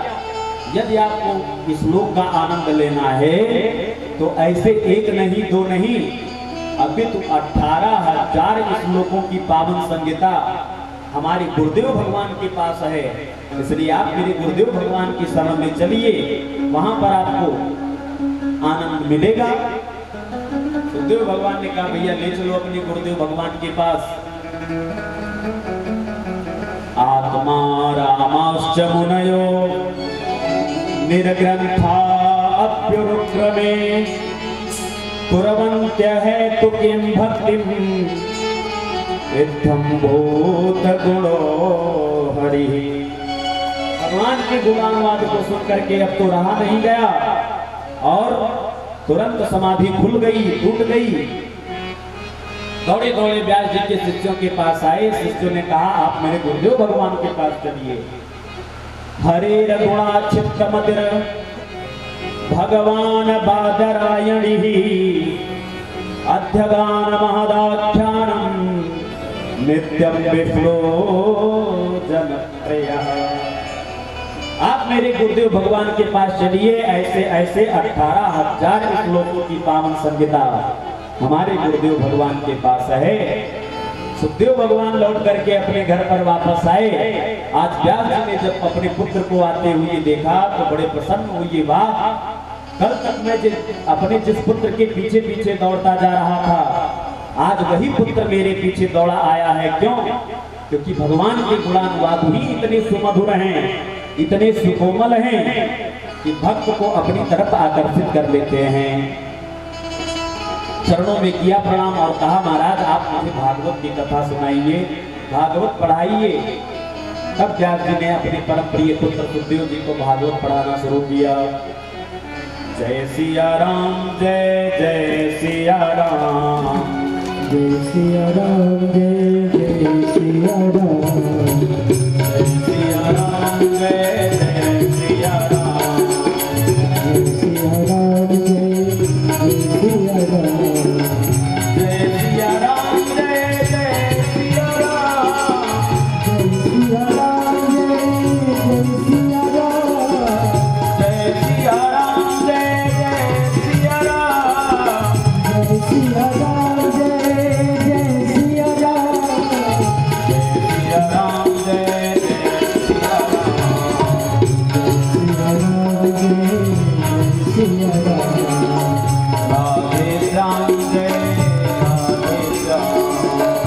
यदि आपको श्लोक का आनंद लेना है तो ऐसे 1 नहीं 2 नहीं, अभी तो 18,000 श्लोकों की पावन संगीता हमारे गुरुदेव भगवान के पास है। इसलिए आप मेरे गुरुदेव भगवान की शरण में चलिए, वहां पर आपको आनंद मिलेगा। गुरुदेव भगवान ने कहा, भैया ले चलो अपने गुरुदेव भगवान के पास। आत्मा रामाश्च मुनयो निर्ग्रंथा अप्युरुक्रमे कुर्वन्त्य है तु किं भक्तिं इत्थं भूत गुणो हरि। भगवान के गुणानुवाद को सुन करके अब तो रहा नहीं गया और तुरंत समाधि खुल गई, टूट गई। दौड़े दौड़े व्यास जी के शिष्यों के पास आए। शिष्यों ने कहा आप मेरे गुरुदेव भगवान के पास चलिए। हरे रघुणा चित्त मदिर भगवान बादरायणी अध्यगान महदाख्यानम नित्यम विष्णु जनप्रिय। आप मेरे गुरुदेव भगवान के पास चलिए। ऐसे ऐसे 18,000 श्लोकों की पावन संहिता हमारे गुरुदेव भगवान के पास है। सुखदेव भगवान लौट करके अपने घर पर वापस आए। आज व्यास जी ने जब अपने पुत्र को आते हुए देखा तो बड़े प्रसन्न हुए। वाह, कल तक मैं अपने जिस पुत्र के पीछे पीछे दौड़ता जा रहा था, आज वही पुत्र मेरे पीछे दौड़ा आया है। क्यों? क्योंकि भगवान के गुणानुवाद ही इतने सुमधुर हैं, इतने सुकोमल हैं कि भक्त को अपनी तरफ आकर्षित कर लेते हैं। चरणों में किया प्रणाम और कहा महाराज आप मुझे भागवत की कथा सुनाइए, भागवत पढ़ाइए। तब व्यास जी ने अपने परम प्रिय पुत्र सुखदेव जी को भागवत पढ़ाना शुरू किया। जय सिया राम, जय जय सिया राम, जय सिया राम, जय जय सिया राम, जय सिया राम, जय जय सिया राम, जय सिया राम, जय जय सिया राम, जय सिया राम, जय जय सिया राम, जय सिया राम, जय जय सिया राम, जय सिया राम, जय जय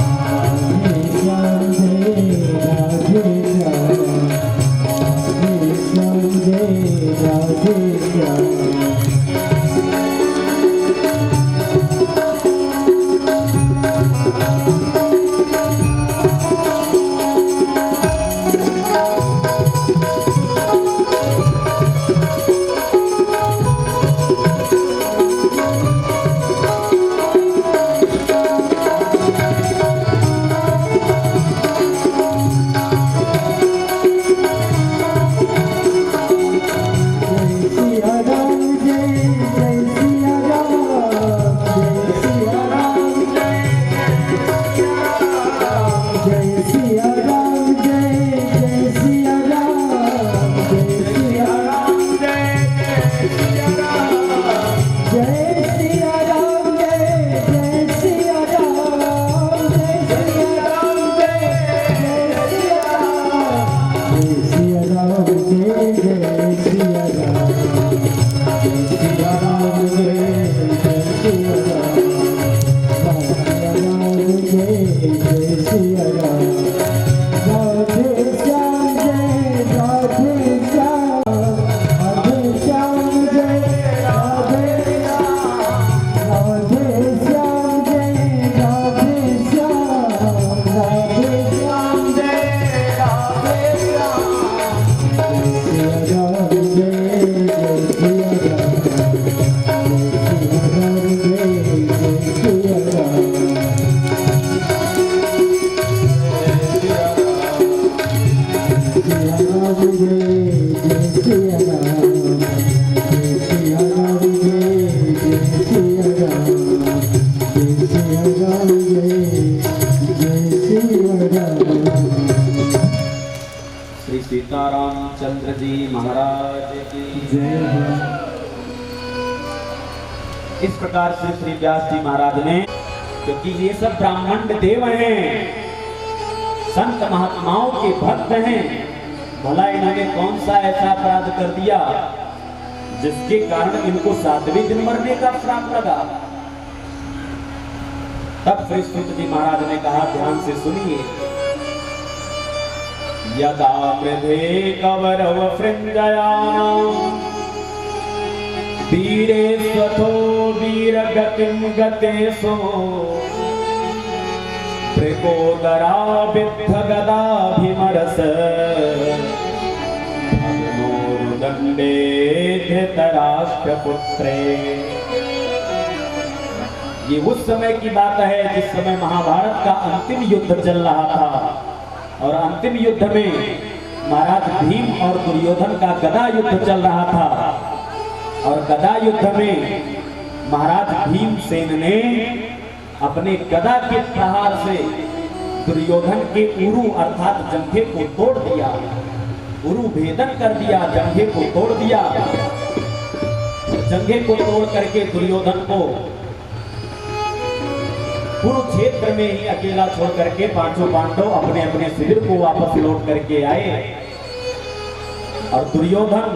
सिया राम, जय सिया राम, जय जय सिया राम, जय सिया राम, जय जय सिया राम, सिया राम, राधे श्याम, जय राधे श्याम, राधे श्याम, जय राधे श्याम, राधे श्याम, जय राधे श्याम। श्री सीतारामचंद्र जी महाराज की जय। इस प्रकार से श्री व्यास जी महाराज ने, क्योंकि ये सब ब्राह्मण देव हैं, संत महात्माओं के भक्त हैं, भला इन्होंने कौन सा ऐसा अपराध कर दिया जिसके कारण इनको 7वें दिन मरने का श्राप लगा। तब श्री सूत जी महाराज ने कहा ध्यान से सुनिए। यदा मृधे कवरव फृंजया वीरे स्वथो वीर गतिम गतेशो प्रकोदरा विद्ध गदाभिमरस भग्नोरुदण्डे धृतराष्ट्रपुत्रे। ये उस समय की बात है जिस समय महाभारत का अंतिम युद्ध चल रहा था और अंतिम युद्ध में महाराज भीम और दुर्योधन का गदा युद्ध चल रहा था और गदा युद्ध में महाराज भीमसेन ने अपने गदा के प्रहार से दुर्योधन के उरु अर्थात जंघे को तोड़ दिया, उरु भेदन कर दिया, जंघे को तोड़ दिया। जंघे को तोड़ करके दुर्योधन को कुरुक्षेत्र में ही अकेला छोड़ करके पांचों पांडव अपने अपने शिविर को वापस लौट करके आए और दुर्योधन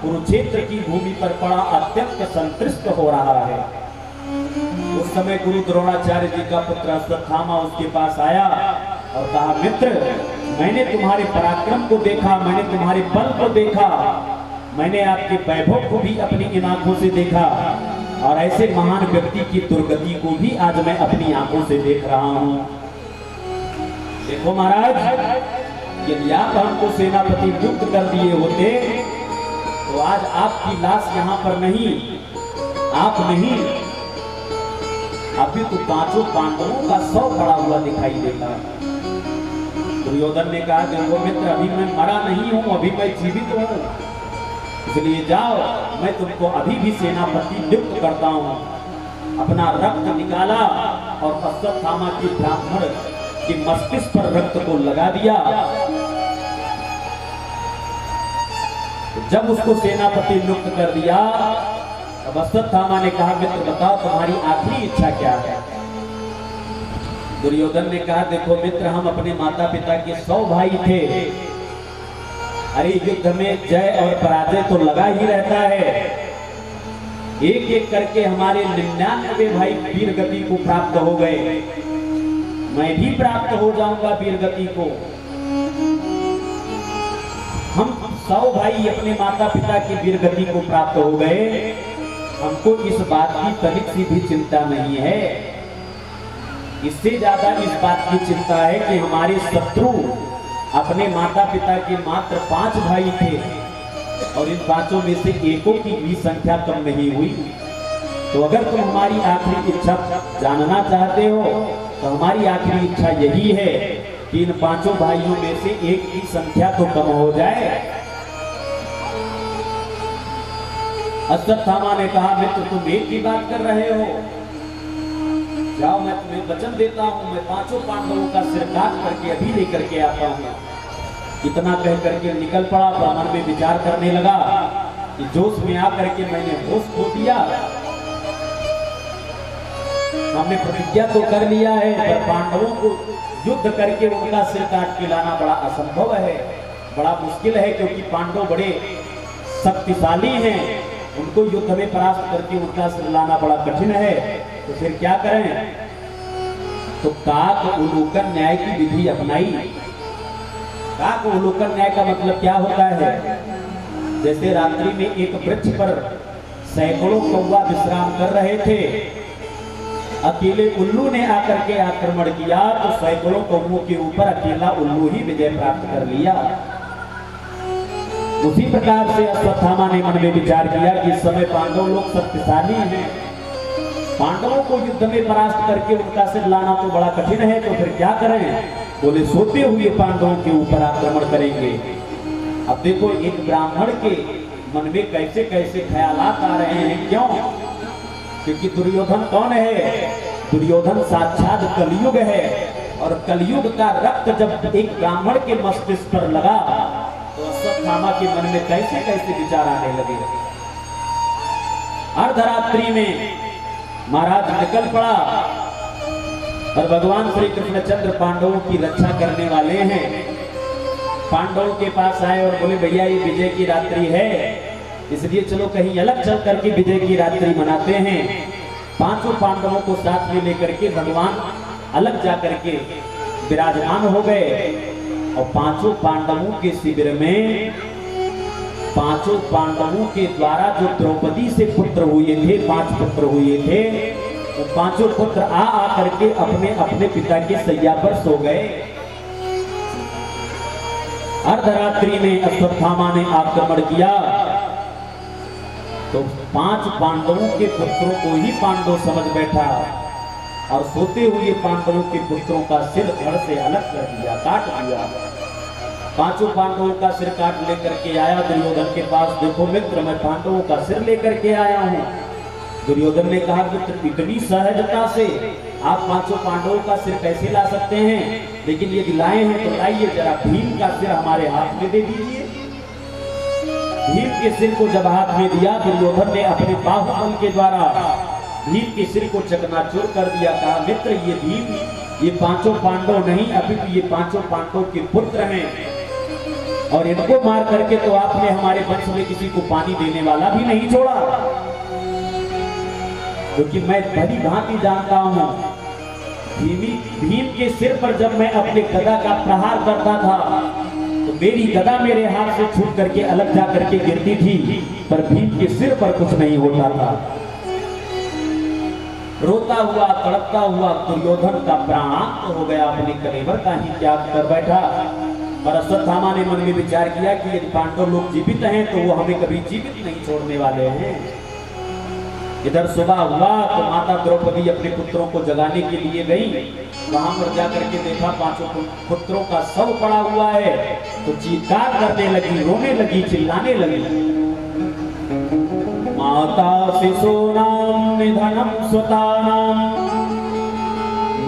कुरुक्षेत्र की भूमि पर पड़ा अत्यंत संतृष्ट हो रहा है। उस समय गुरु द्रोणाचार्य जी का पुत्र अश्वत्थामा उसके पास आया और कहा, मित्र, मैंने तुम्हारे पराक्रम को देखा, मैंने तुम्हारे बल को देखा, मैंने आपके वैभव को भी अपनी इन आंखों से देखा और ऐसे महान व्यक्ति की दुर्गति को भी आज मैं अपनी आंखों से देख रहा हूं। देखो महाराज, यदि आप हमको सेनापति नियुक्त कर दिए होते तो आज आपकी लाश यहाँ पर नहीं, आप नहीं, अभी तो पांचों पांडवों का शव पड़ा हुआ दिखाई देता। दुर्योधन ने कहा, देखो मित्र, अभी मैं मरा नहीं हूं, अभी मैं जीवित हूं, इसलिए जाओ, मैं तुमको अभी भी सेनापति नियुक्त करता हूं। अपना रक्त निकाला और अश्वत्थामा के ब्राह्मण के मस्तिष्क पर रक्त को लगा दिया। जब उसको सेनापति नियुक्त कर दिया तब अश्वत्थामा ने कहा, मित्र बताओ तुम्हारी आखिरी इच्छा क्या है? दुर्योधन ने कहा, देखो मित्र, हम अपने माता पिता के 100 भाई थे। अरे युद्ध में जय और पराजय तो लगा ही रहता है, एक एक करके हमारे 99 भाई वीर गति को प्राप्त हो गए, मैं भी प्राप्त हो जाऊंगा वीर गति को। हम 100 भाई अपने माता पिता की वीर गति को प्राप्त हो गए, हमको इस बात की तनिक सी भी चिंता नहीं है। इससे ज्यादा इस बात की चिंता है कि हमारे शत्रु अपने माता पिता के मात्र 5 भाई थे और इन 5 में से एकों की भी संख्या कम नहीं हुई। तो अगर तुम हमारी आखिरी इच्छा जानना चाहते हो तो हमारी आखिरी इच्छा यही है कि इन 5 भाइयों में से एक की संख्या तो कम हो जाए। अश्वत्थामा ने कहा, मित्र तुम एक की बात कर रहे हो, जाओ मैं तुम्हें वचन देता हूं, मैं 5 पांडवों का सिर काट करके अभी लेकर के आता हूं। इतना कह करके निकल पड़ा, ब्राह्मण में विचार करने लगा कि जोश में आकर के मैंने होश खो दिया। हमने प्रतिज्ञा तो कर लिया है पर पांडवों को युद्ध करके उनका सिर काट के लाना बड़ा असंभव है, बड़ा मुश्किल है, क्योंकि पांडव बड़े शक्तिशाली हैं, उनको युद्ध में परास्त करके उनका सिर लाना बड़ा कठिन है। तो फिर क्या करें? तो काक उलूकन न्याय की विधि अपनाई। काक उलूकन न्याय का मतलब क्या होता है? जैसे रात्रि में एक वृक्ष पर सैकड़ों कौवा विश्राम कर रहे थे, अकेले उल्लू ने आकर के आक्रमण किया तो सैकड़ों कौवों के ऊपर अकेला उल्लू ही विजय प्राप्त कर लिया। उसी प्रकार से अश्वत्थामा ने मन में विचार किया कि इस समय पांडव लोग शक्तिशाली हैं, पांडवों को युद्ध में परास्त करके उनका सिर लाना तो बड़ा कठिन है, तो फिर क्या करें? बोले सोते हुए पांडवों के ऊपर आक्रमण करेंगे। अब देखो एक ब्राह्मण के मन में कैसे कैसे ख्यालात आ रहे हैं। क्यों? क्योंकि दुर्योधन कौन है? दुर्योधन साक्षात कलयुग है और कलयुग का रक्त जब एक ब्राह्मण के मस्तिष्क पर लगा तो अश्वत्थामा के मन में कैसे कैसे विचार आने लगे। अर्धरात्रि में महाराज निकल पड़ा और भगवान श्री कृष्णचंद्र पांडवों की रक्षा करने वाले हैं। पांडवों के पास आए और बोले, भैया ये विजय की रात्रि है, इसलिए चलो कहीं अलग चल करके विजय की रात्रि मनाते हैं। 5 पांडवों को साथ में लेकर के भगवान अलग जाकर के विराजमान हो गए और 5 पांडवों के शिविर में पांचों पांडवों के द्वारा जो द्रौपदी से पुत्र हुए थे, 5 पुत्र हुए थे, वो पांचों पुत्र आ करके अपने अपने पिता के सैया पर सो गए। अर्धरात्रि में अश्वत्थामा ने आक्रमण किया तो 5 पांडवों के पुत्रों को ही पांडव समझ बैठा और सोते हुए पांडवों के पुत्रों का सिर धड़ से अलग कर दिया, काट दिया। 5 पांडवों का सिर काट लेकर के आया दुर्योधन के पास। देखो मित्र, मैं पांडवों का सिर लेकर के आया हूँ। दुर्योधन ने कहा, मित्र इतनी सहजता से आप 5 पांडवों का सिर कैसे ला सकते हैं? लेकिन यदि लाए हैं तो लाइए, जरा भीम का सिर हमारे हाथ में दे दीजिए। भीम के सिर को जब हाथ में दिया, दुर्योधन ने अपने बाहुबल के द्वारा भीम के सिर को चकनाचूर कर दिया। कहा, मित्र ये भीम, ये 5 पांडव नहीं, अभी तो ये 5 पांडवों के पुत्र हैं और इनको मार करके तो आपने हमारे वंश में किसी को पानी देने वाला भी नहीं छोड़ा। क्योंकि मैं भली भांति जानता हूं, भीम के सिर पर जब मैं अपने गदा का प्रहार करता था तो मेरी गदा मेरे हाथ से छूट करके अलग जा करके गिरती थी, पर भीम के सिर पर कुछ नहीं होता था। रोता हुआ तड़पता हुआ दुर्योधन का प्राणांत हो गया, अपने कलेवर का ही त्याग कर बैठा। पर अश्वत्थामा ने मन में विचार किया कि यदि पांडव लोग जीवित हैं तो वो हमें कभी जीवित नहीं छोड़ने वाले हैं। इधर सुबह हुआ तो माता द्रौपदी अपने पुत्रों को जगाने के लिए गई। वहां पर जाकर के देखा 5 पुत्रों का शव पड़ा हुआ है, तो चीत्कार करने लगी, रोने लगी, चिल्लाने लगी। माता शिशूनां निधनं स्वतानां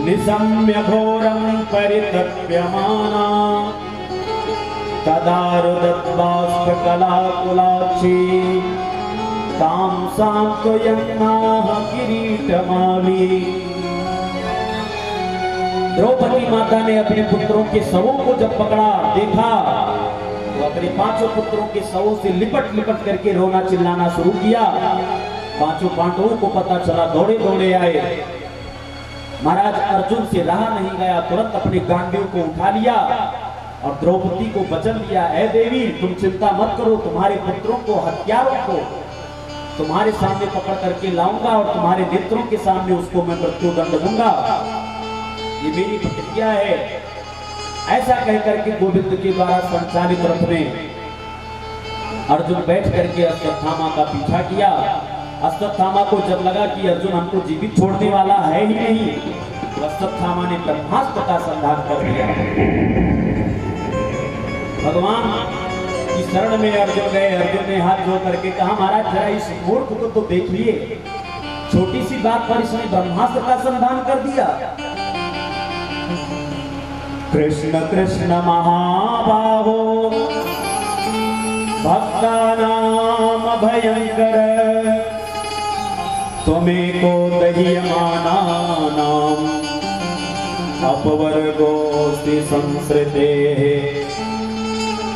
निशम्य घोरं परितप्यमाना तदा रुदत बाष्पकलाकुलाक्षी तां सांत्वयन्नाह किरीटमाली। द्रौपदी माता ने अपने पुत्रों के शवों को जब पकड़ा, देखा तो अपने 5 पुत्रों के शवों से लिपट लिपट करके रोना चिल्लाना शुरू किया। 5 पांडवों को पता चला, दौड़े दौड़े आए। महाराज अर्जुन से रहा नहीं गया, तुरंत अपने गांडीव को उठा लिया और द्रौपदी को वचन दिया, ऐ देवी तुम चिंता मत करो, तुम्हारे पुत्रों को, हत्यारों को तुम्हारे सामने पकड़ करके लाऊंगा और तुम्हारे नेत्रों के सामने उसको मैं मृत्युदंड दूंगा। ये मेरी प्रतिज्ञा है। ऐसा कहकर के गोविंद के द्वारा संचालित रथ में अर्जुन बैठ करके अश्वत्थामा का पीछा किया। अश्वत्थामा को जब लगा कि अर्जुन हमको जीवित छोड़ने वाला है ही नहीं, तो अश्वत्थामा ने ब्रह्मास्त्र का संधान कर दिया। भगवान की शरण में अर्जुन गए। अर्जुन ने हाथ जोड़ करके कहा, महाराज जरा इस मूर्ख को तो देखिए, छोटी सी बात पर इसने ब्रह्मास्त्र का संधान कर दिया। कृष्ण कृष्ण महाबाहो भक्तानाम भयंकर त्वमेको दह्यमानानाम अपवर्गोऽस्ति संसृतेः।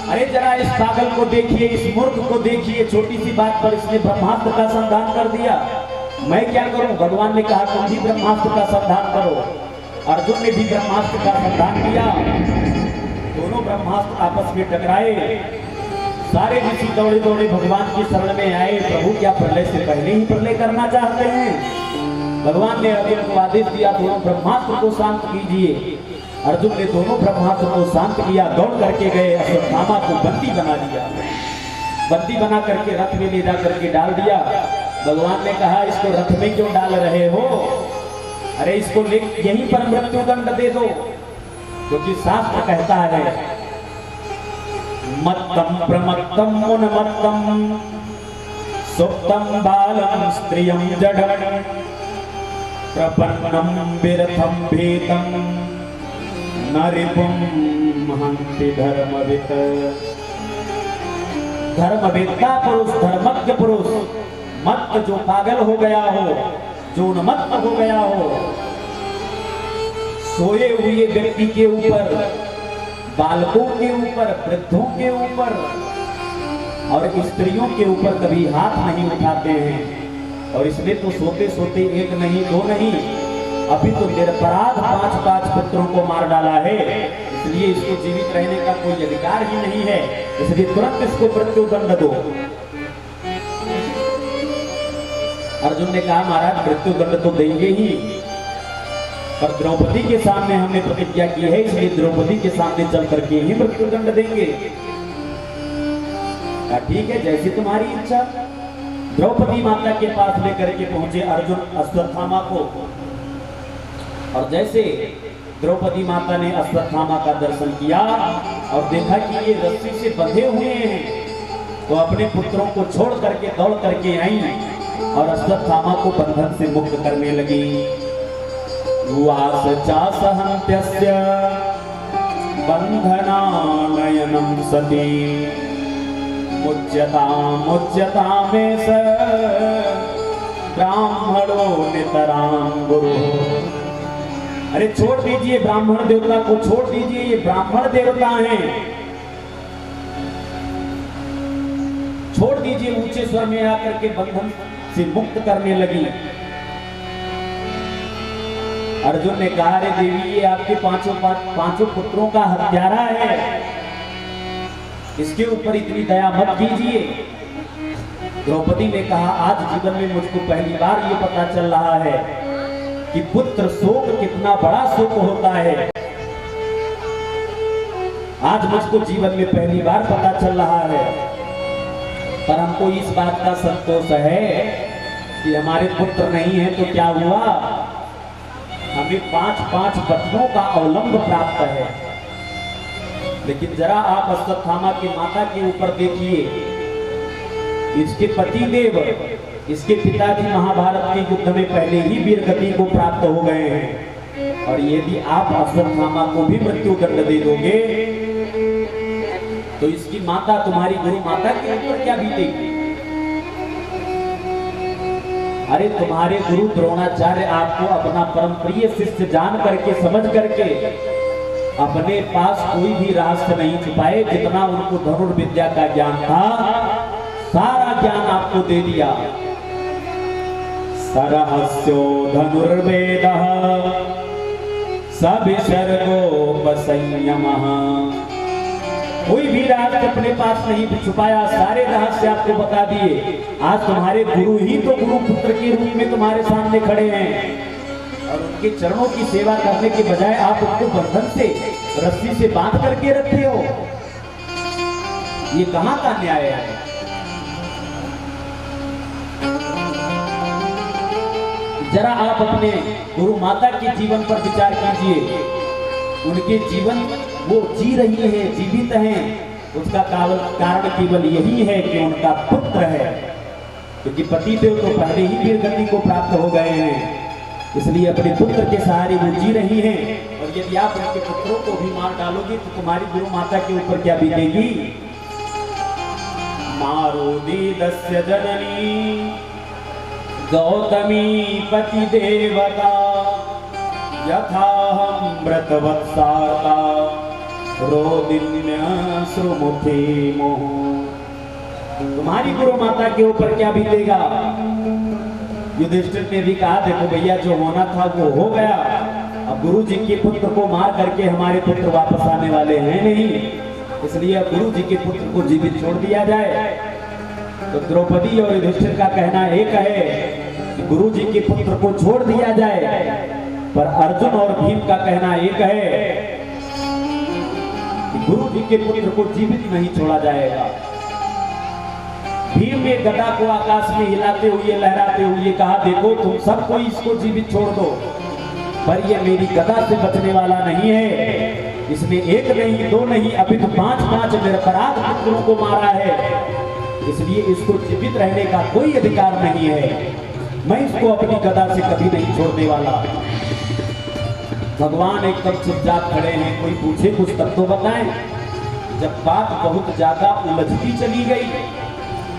अरे जरा इस पागल को देखिए, इस मूर्ख को देखिए, छोटी सी बात पर इसने ब्रह्मास्त्र का संधान कर दिया। मैं क्या करूं? भगवान ने कहा तुम भी ब्रह्मास्त्र का संधान करो। अर्जुन ने भी ब्रह्मास्त्र का संधान किया। दोनों ब्रह्मास्त्र आपस में टकराए। सारे ऋषि दौड़े दौड़े भगवान की शरण में आए। प्रभु क्या प्रलय से पहले ही प्रलय करना चाहते हैं? भगवान ने अर्जुन को आदेश दिया, दोनों ब्रह्मास्त्र को शांत कीजिए। अर्जुन ने दोनों ब्रह्मास्त्र को शांत किया, दौड़ करके गए, अश्वत्थामा को बंदी बना लिया। बंदी बना करके रथ में ले जा करके डाल दिया। भगवान ने कहा, इसको रथ में क्यों डाल रहे हो? अरे इसको ले यहीं पर मृत्युदंड दे दो, क्योंकि शास्त्र कहता है मत्तम प्रमत्तम उन्मत्तम सुप्तम बालम स्त्रियं जडं प्रपन्नम विरथम भेदं नरिपुं हन्ति धर्मवित्। धर्मवेत्ता पुरुष, धर्मज्ञ पुरुष, मत जो पागल हो गया हो, जो उन्मत्त हो गया हो, सोए हुए व्यक्ति के ऊपर, बालकों के ऊपर, वृद्धों के ऊपर और स्त्रियों के ऊपर कभी हाथ नहीं उठाते हैं। और इसने तो सोते सोते एक नहीं, दो नहीं, अभी तो निरपराध 5 पुत्रों को मार डाला है। इसलिए इसको जीवित रहने का कोई अधिकार ही नहीं है, इसलिए तुरंत इसको मृत्युदंड दो। अर्जुन ने कहा महाराज मृत्युदंड तो देंगे ही, पर द्रौपदी के सामने हमने प्रतिज्ञा की है, इसलिए द्रौपदी के सामने चल करके ही मृत्युदंड देंगे। ठीक है, जैसी तुम्हारी इच्छा। द्रौपदी माता के पास लेकर के पहुंचे अर्जुन अश्वत्थामा को, और जैसे द्रौपदी माता ने अश्वत्थामा का दर्शन किया और देखा कि ये रस्सी से बंधे हुए हैं, तो अपने पुत्रों को छोड़ करके दौड़ करके आई और अश्वत्थामा को बंधन से मुक्त करने लगी। उवास चासहन्त्यस्य बंधनानयनं सती मुच्यतामेष ब्राह्मणो नितरां गुरु। अरे छोड़ दीजिए ब्राह्मण देवता को, छोड़ दीजिए, ये ब्राह्मण देवता हैं, छोड़ दीजिए। ऊंचे स्वर में आकर के बंधन से मुक्त करने लगी। अर्जुन ने कहा अरे देवी ये आपके पांचों पुत्रों का हत्यारा है, इसके ऊपर इतनी दया मत कीजिए। द्रौपदी ने कहा आज जीवन में मुझको पहली बार ये पता चल रहा है कि पुत्र शोक कितना बड़ा शोक होता है। आज मुझको जीवन में पहली बार पता चल रहा है, पर हमको इस बात का संतोष है कि हमारे पुत्र नहीं है तो क्या हुआ, हमें 5 पत्नियों का अवलंब प्राप्त है। लेकिन जरा आप अश्वत्थामा की माता के ऊपर देखिए, इसके पति देव, इसके पिताजी महाभारत के युद्ध में पहले ही वीर गति को प्राप्त हो गए हैं, और यदि आप अश्वत्थामा को भी मृत्युदंड दे दोगे तो इसकी माता, तुम्हारी गुरु माता के ऊपर क्या बीतेगी। अरे तुम्हारे गुरु द्रोणाचार्य आपको अपना परम प्रिय शिष्य जान करके, समझ करके अपने पास कोई भी रहस्य नहीं छुपाए। जितना उनको धनुर्विद्या का ज्ञान था सारा ज्ञान आपको दे दिया। सरहस्यो धनुर्वेदः सविसर्गोपसंयमः, कोई भी रहस्य अपने पास नहीं छुपाया, सारे रहस्य आपको बता दिए। आज तुम्हारे गुरु ही तो गुरु पुत्र के रूप में तुम्हारे सामने खड़े हैं, और उनके चरणों की सेवा करने के बजाय आप उनको बंधन से, रस्सी से बांध करके रखते हो। ये कहां का न्याय है। जरा आप अपने गुरु माता के जीवन पर विचार कीजिए। उनके जीवन वो जी रही है, जीवित हैं, उसका कारण केवल यही है कि उनका पुत्र है, क्योंकि पति देव तो पहले ही वीर गति को प्राप्त हो गए हैं, इसलिए अपने पुत्र के सहारे वो जी रही हैं। और यदि आप उनके पुत्रों को भी मार डालोगे तो तुम्हारी गुरु माता के ऊपर क्या बीतेगी। मारोदीदस्य जननी गौतमी पति देवता यथाहं व्रतवत्साता रोदिन्यश्रुमुखे मोह। तुम्हारी गुरु माता के ऊपर क्या बीतेगा। युधिष्ठिर ने भी कहा देखो भैया जो होना था वो हो गया, अब गुरु जी के पुत्र को मार करके हमारे पुत्र वापस आने वाले हैं नहीं, इसलिए अब गुरु जी के पुत्र को जीवित छोड़ दिया जाए। तो द्रौपदी और युधिष्ठिर का कहना एक है कि गुरु जी के पुत्र को छोड़ दिया जाए, पर अर्जुन और भीम का कहना एक है कि गुरु जी के पुत्र को जीवित नहीं छोड़ा जाएगा। भीम ने गदा को आकाश में हिलाते हुए, लहराते हुए कहा देखो तुम सबको इसको जीवित छोड़ दो, पर यह मेरी गदा से बचने वाला नहीं है। इसने एक नहीं, दो नहीं, अभी तो 5 निरपराध पुत्रों को मारा है, इसलिए इसको जीवित रहने का कोई अधिकार नहीं है। मैं इसको अपनी गदा से कभी नहीं छोड़ने वाला। भगवान एकदम चुपचाप खड़े हैं, कोई पूछे कुछ तब तो बताएं। जब बात बहुत ज्यादा उलझती चली गई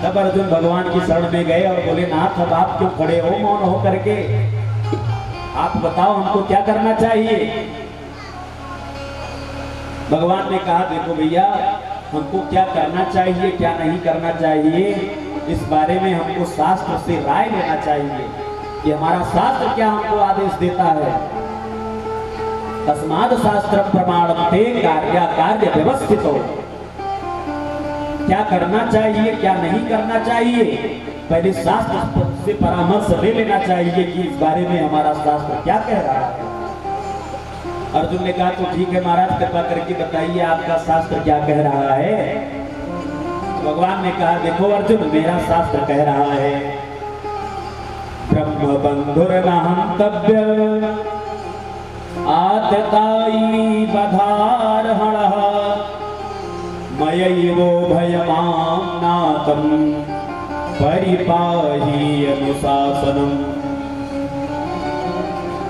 तब अर्जुन भगवान की शरण में गए और बोले नाथ अब आप क्यों खड़े हो मौन हो करके, आप बताओ हमको क्या करना चाहिए। भगवान ने कहा देखो भैया हमको क्या करना चाहिए क्या नहीं करना चाहिए, इस बारे में हमको शास्त्र से राय लेना चाहिए कि हमारा शास्त्र क्या हमको आदेश देता है। तस्माद शास्त्र प्रमाणते कार्य कार्य व्यवस्थित हो। क्या करना चाहिए क्या नहीं करना चाहिए, पहले शास्त्र से परामर्श ले लेना चाहिए कि इस बारे में हमारा शास्त्र क्या कह रहा है। अर्जुन ने कहा तो ठीक है महाराज, कृपा करके बताइए आपका शास्त्र क्या कह रहा है। तो भगवान ने कहा देखो अर्जुन, मेरा शास्त्र कह रहा है ब्रह्म बंधुर्नहंतव्य आतताई बधारहणः मयैवो भयमानातं परिपाहि अनुशासनम्।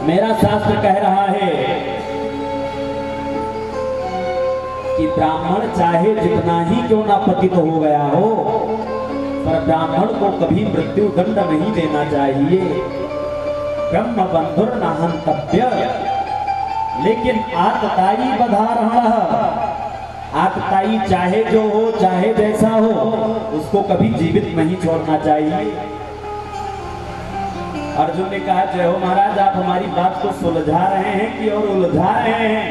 मेरा शास्त्र कह रहा है कि ब्राह्मण चाहे जितना ही क्यों ना पतित हो गया हो, पर ब्राह्मण को कभी मृत्यु दंड नहीं देना चाहिए। ब्रह्म बंधुर्नहंतव्य, लेकिन आतताई बधारहणः, आतताई चाहे जो हो चाहे जैसा हो उसको कभी जीवित नहीं छोड़ना चाहिए। अर्जुन ने कहा जय हो महाराज, आप हमारी बात को सुलझा रहे हैं कि और उलझा रहे हैं।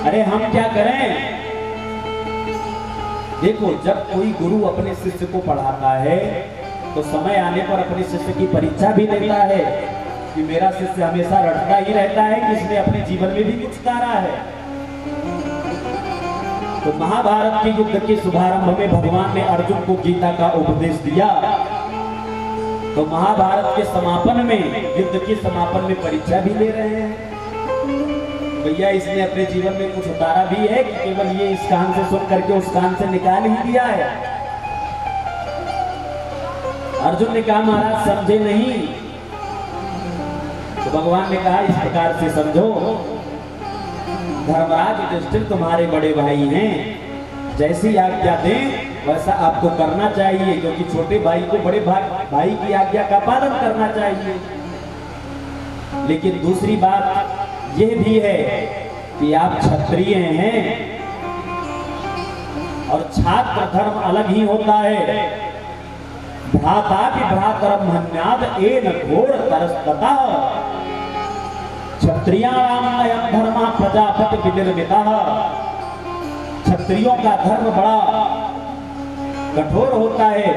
अरे हम क्या करें। देखो, जब कोई गुरु अपने शिष्य को पढ़ाता है तो समय आने पर अपने शिष्य की परीक्षा भी लेता है कि मेरा शिष्य हमेशा रटता ही रहता है कि इसने अपने जीवन में भी कुछ उतारा है। तो महाभारत के युद्ध के शुभारंभ में भगवान ने अर्जुन को गीता का उपदेश दिया। तो महाभारत के समापन में, युद्ध के समापन में परीक्षा भी ले रहे हैं भैया इसने अपने जीवन में कुछ उतारा भी है कि केवल ये इस कान से सुन करके उस कान से निकाल ही दिया है। अर्जुन ने कहा महाराज समझे नहीं। तो भगवान ने कहा इस प्रकार से समझो, धर्मराज युधिष्ठिर तुम्हारे बड़े भाई हैं, जैसी आज्ञा दें वैसा आपको करना चाहिए, क्योंकि छोटे भाई को बड़े भाई की आज्ञा का पालन करना चाहिए। लेकिन दूसरी बात यह भी है कि आप क्षत्रिय हैं और छात्र धर्म अलग ही होता है। भ्राता भी भ्रातरम हन्याद एन घोर तरस्ततः क्षत्रियाणाम अयं धर्मः प्रजापति विनिर्मितः। क्षत्रियों का धर्म बड़ा कठोर होता है।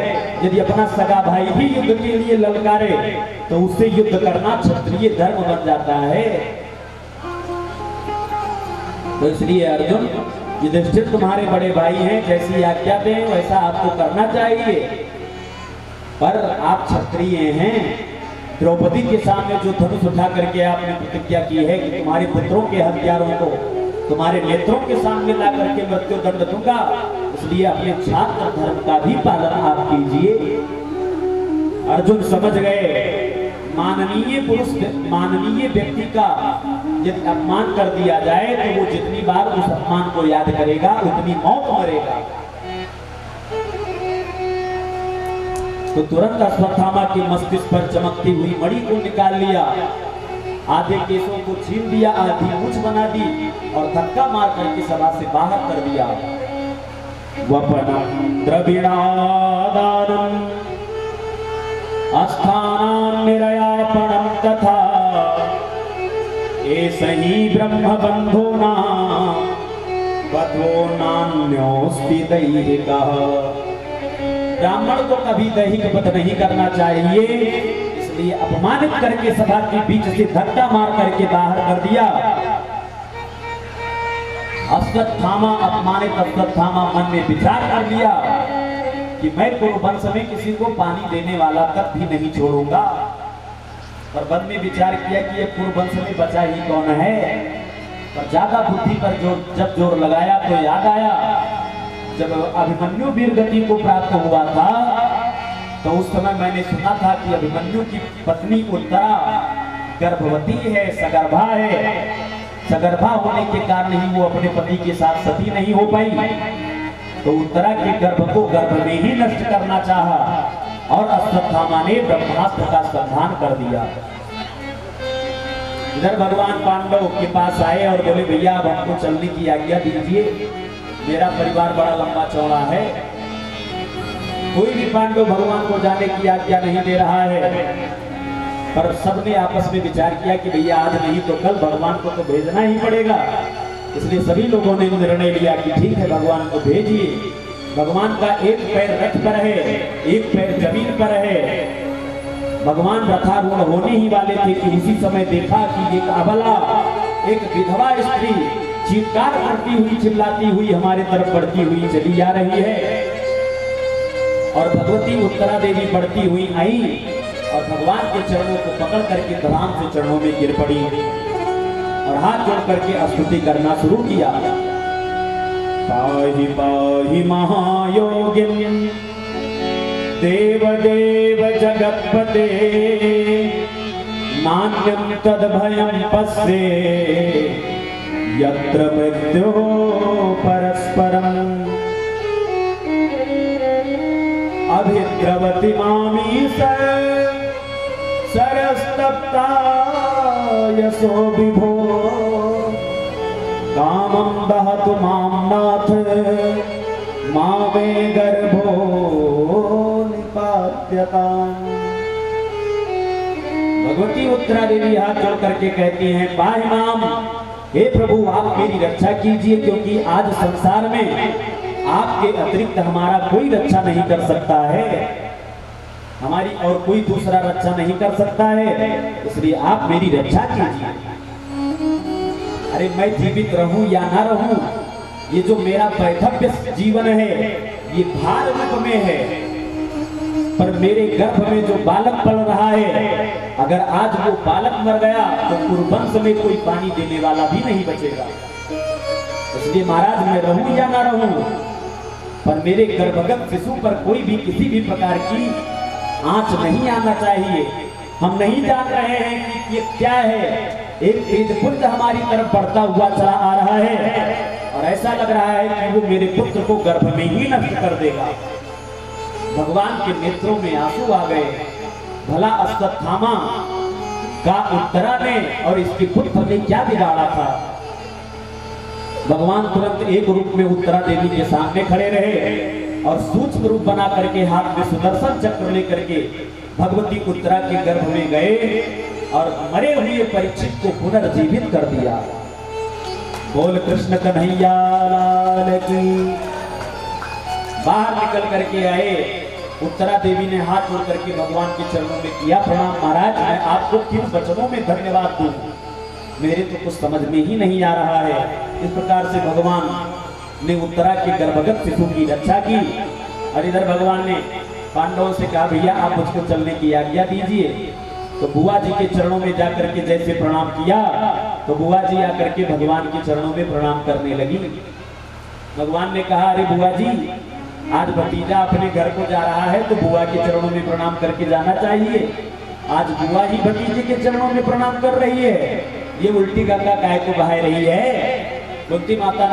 यदि अपना सगा भाई भी युद्ध के लिए ललकारे तो उससे युद्ध करना क्षत्रिय धर्म बन जाता है। तो इसलिए अर्जुन, युधिष्ठिर तुम्हारे बड़े भाई हैं, जैसी आज्ञा दें वैसा आपको करना चाहिए। पर आप क्षत्रिय हैं। द्रौपदी के सामने जो धनुष उठा करके आपने प्रतिज्ञा की है कि तुम्हारे पुत्रों के हत्यारों को तुम्हारे नेत्रों के सामने ला करके मृत्यु दंड दूंगा, इसलिए अपने छात्र धर्म का भी पालन आप कीजिए। अर्जुन समझ गए माननीय पुरुष, माननीय व्यक्ति का यदि अपमान कर दिया जाए तो वो जितनी बार उस अपमान को याद करेगा उतनी मौत मरेगा। तो तुरंत अश्वत्थामा के मस्तिष्क पर चमकती हुई मणि को निकाल लिया, आधे केसों को छीन दिया, आधी मूंछ बना दी और धक्का मार करके सभा से बाहर कर दिया। वपनम द्रविणादानम अस्थानान निरयापणम तथा ऐसा ही ब्रह्म बंधोना बधो नान्योस्ति दैहिकः। ब्राह्मण को कभी दैहिक वध नहीं करना चाहिए, इसलिए अपमानित करके सभा के बीच से धक्का मार करके बाहर कर दिया। अश्वत्थामा, अपमानित अश्वत्थामा मन में विचार कर लिया कि मैं कुरुवंश में किसी को पानी देने वाला तक भी नहीं छोड़ूंगा। पर मन में विचार किया कि ये कुरुवंश में बचा ही कौन है। पर ज्यादा बुद्धि पर जब जोर लगाया तो याद आया जब अभिमन्यु वीर गति को प्राप्त हुआ था तो उस समय मैंने सुना था कि अभिमन्यु की पत्नी उत्तरा गर्भवती है, सगर्भा है। सगर्भा होने के कारण ही वो अपने पति के साथ सती नहीं हो पाई, तो उत्तरा के गर्भ को गर्भ में ही नष्ट करना चाहा और अश्वत्थामा ने ब्रह्मास्त्र का संधान कर दिया। इधर भगवान पांडव के पास आए और बोले भैया अब हमको चलने की आज्ञा दीजिए, मेरा परिवार बड़ा लंबा चौड़ा है, कोई भी पांडव भगवान को जाने की आज्ञा नहीं दे रहा है। पर सबने आपस में विचार किया कि भैया आज नहीं तो कल भगवान को तो भेजना ही पड़ेगा। इसलिए सभी लोगों ने निर्णय लिया कि ठीक है, भगवान को भेजिए। भगवान का एक पैर रथ पर है, एक पैर जमीन पर है। भगवान रथारूढ़ होने ही वाले थे कि उसी समय देखा कि एक अबला, एक विधवा स्त्री चीत्कार करती हुई, चिल्लाती हुई हमारे तरफ बढ़ती हुई चली आ रही है। और भगवती उत्तरा देवी बढ़ती हुई आई और भगवान के चरणों को पकड़ करके धड़ाम से चरणों में गिर पड़ी और हाथ जोड़ करके स्तुति करना शुरू किया। पाहि पाहि महायोगिन देव देव जगत्पते नान्यं तद्भयं पश्ये यत्र मृत्यो परस्परम् अभिद्रवति मामीश सरस्तप्ता यशो विभो कामं दहतु मां नाथ मामे गर्भो निपात्यताम्। भगवती उत्तरा देवी हाथ जोड़ करके कहती हैं, पाहि माम, हे प्रभु आप मेरी रक्षा कीजिए, क्योंकि आज संसार में आपके अतिरिक्त हमारा कोई रक्षा नहीं कर सकता है, हमारी और कोई दूसरा रक्षा नहीं कर सकता है, इसलिए आप मेरी रक्षा कीजिए। अरे मैं जीवित रहूं या ना रहूं, ये जो मेरा वैधव्य जीवन है ये भार रूप में है, पर मेरे गर्भ में जो बालक पल रहा है, अगर आज वो बालक मर गया तो कुरुवंश में कोई पानी देने वाला भी नहीं बचेगा। इसलिए महाराज मैं रहूं या ना रहूं, पर मेरे गर्भगत शिशु पर कोई भी किसी भी प्रकार की आंच नहीं आना चाहिए। हम नहीं जान रहे हैं कि ये क्या है, एक तेजपुंज हमारी तरफ बढ़ता हुआ चला आ रहा है और ऐसा लग रहा है कि वो मेरे पुत्र को गर्भ में ही नष्ट कर देगा। भगवान के नेत्रों में आंसू आ गए। भला अश्वत्थामा का उत्तरा ने और इसके पुत्र ने क्या बिगाड़ा था। भगवान तुरंत एक रूप में उत्तरा देवी के सामने खड़े रहे और सूक्ष्म रूप बना करके हाथ में सुदर्शन चक्र लेकर के भगवती उत्तरा के गर्भ में गए और मरे हुए परीक्षित को पुनर्जीवित कर दिया। बोल कृष्ण कन्हैया लाल की। बाहर निकल करके आए, उत्तरा देवी ने हाथ जोड़ करके भगवान के चरणों में किया प्रणाम। महाराज मैं आपको किन वचनों में धन्यवाद दूं, मेरे तो कुछ समझ में ही नहीं आ रहा है। इस प्रकार से भगवान ने उत्तरा के गर्भगत शिशु की रक्षा की और इधर भगवान ने पांडवों से कहा भैया आप मुझको चलने की आज्ञा दीजिए। तो बुआ जी के चरणों में जाकर के जैसे प्रणाम किया तो बुआ जी आकर के भगवान के चरणों में प्रणाम करने लगी। भगवान ने कहा अरे बुआ जी आज भतीजा अपने घर को जा रहा है तो बुआ के चरणों में प्रणाम करके जाना चाहिए। आज बुआ ही भतीजे के चरणों में प्रणाम कर रही है, ये उल्टी गंगा काहे को बहा रही है। कुंती माता ने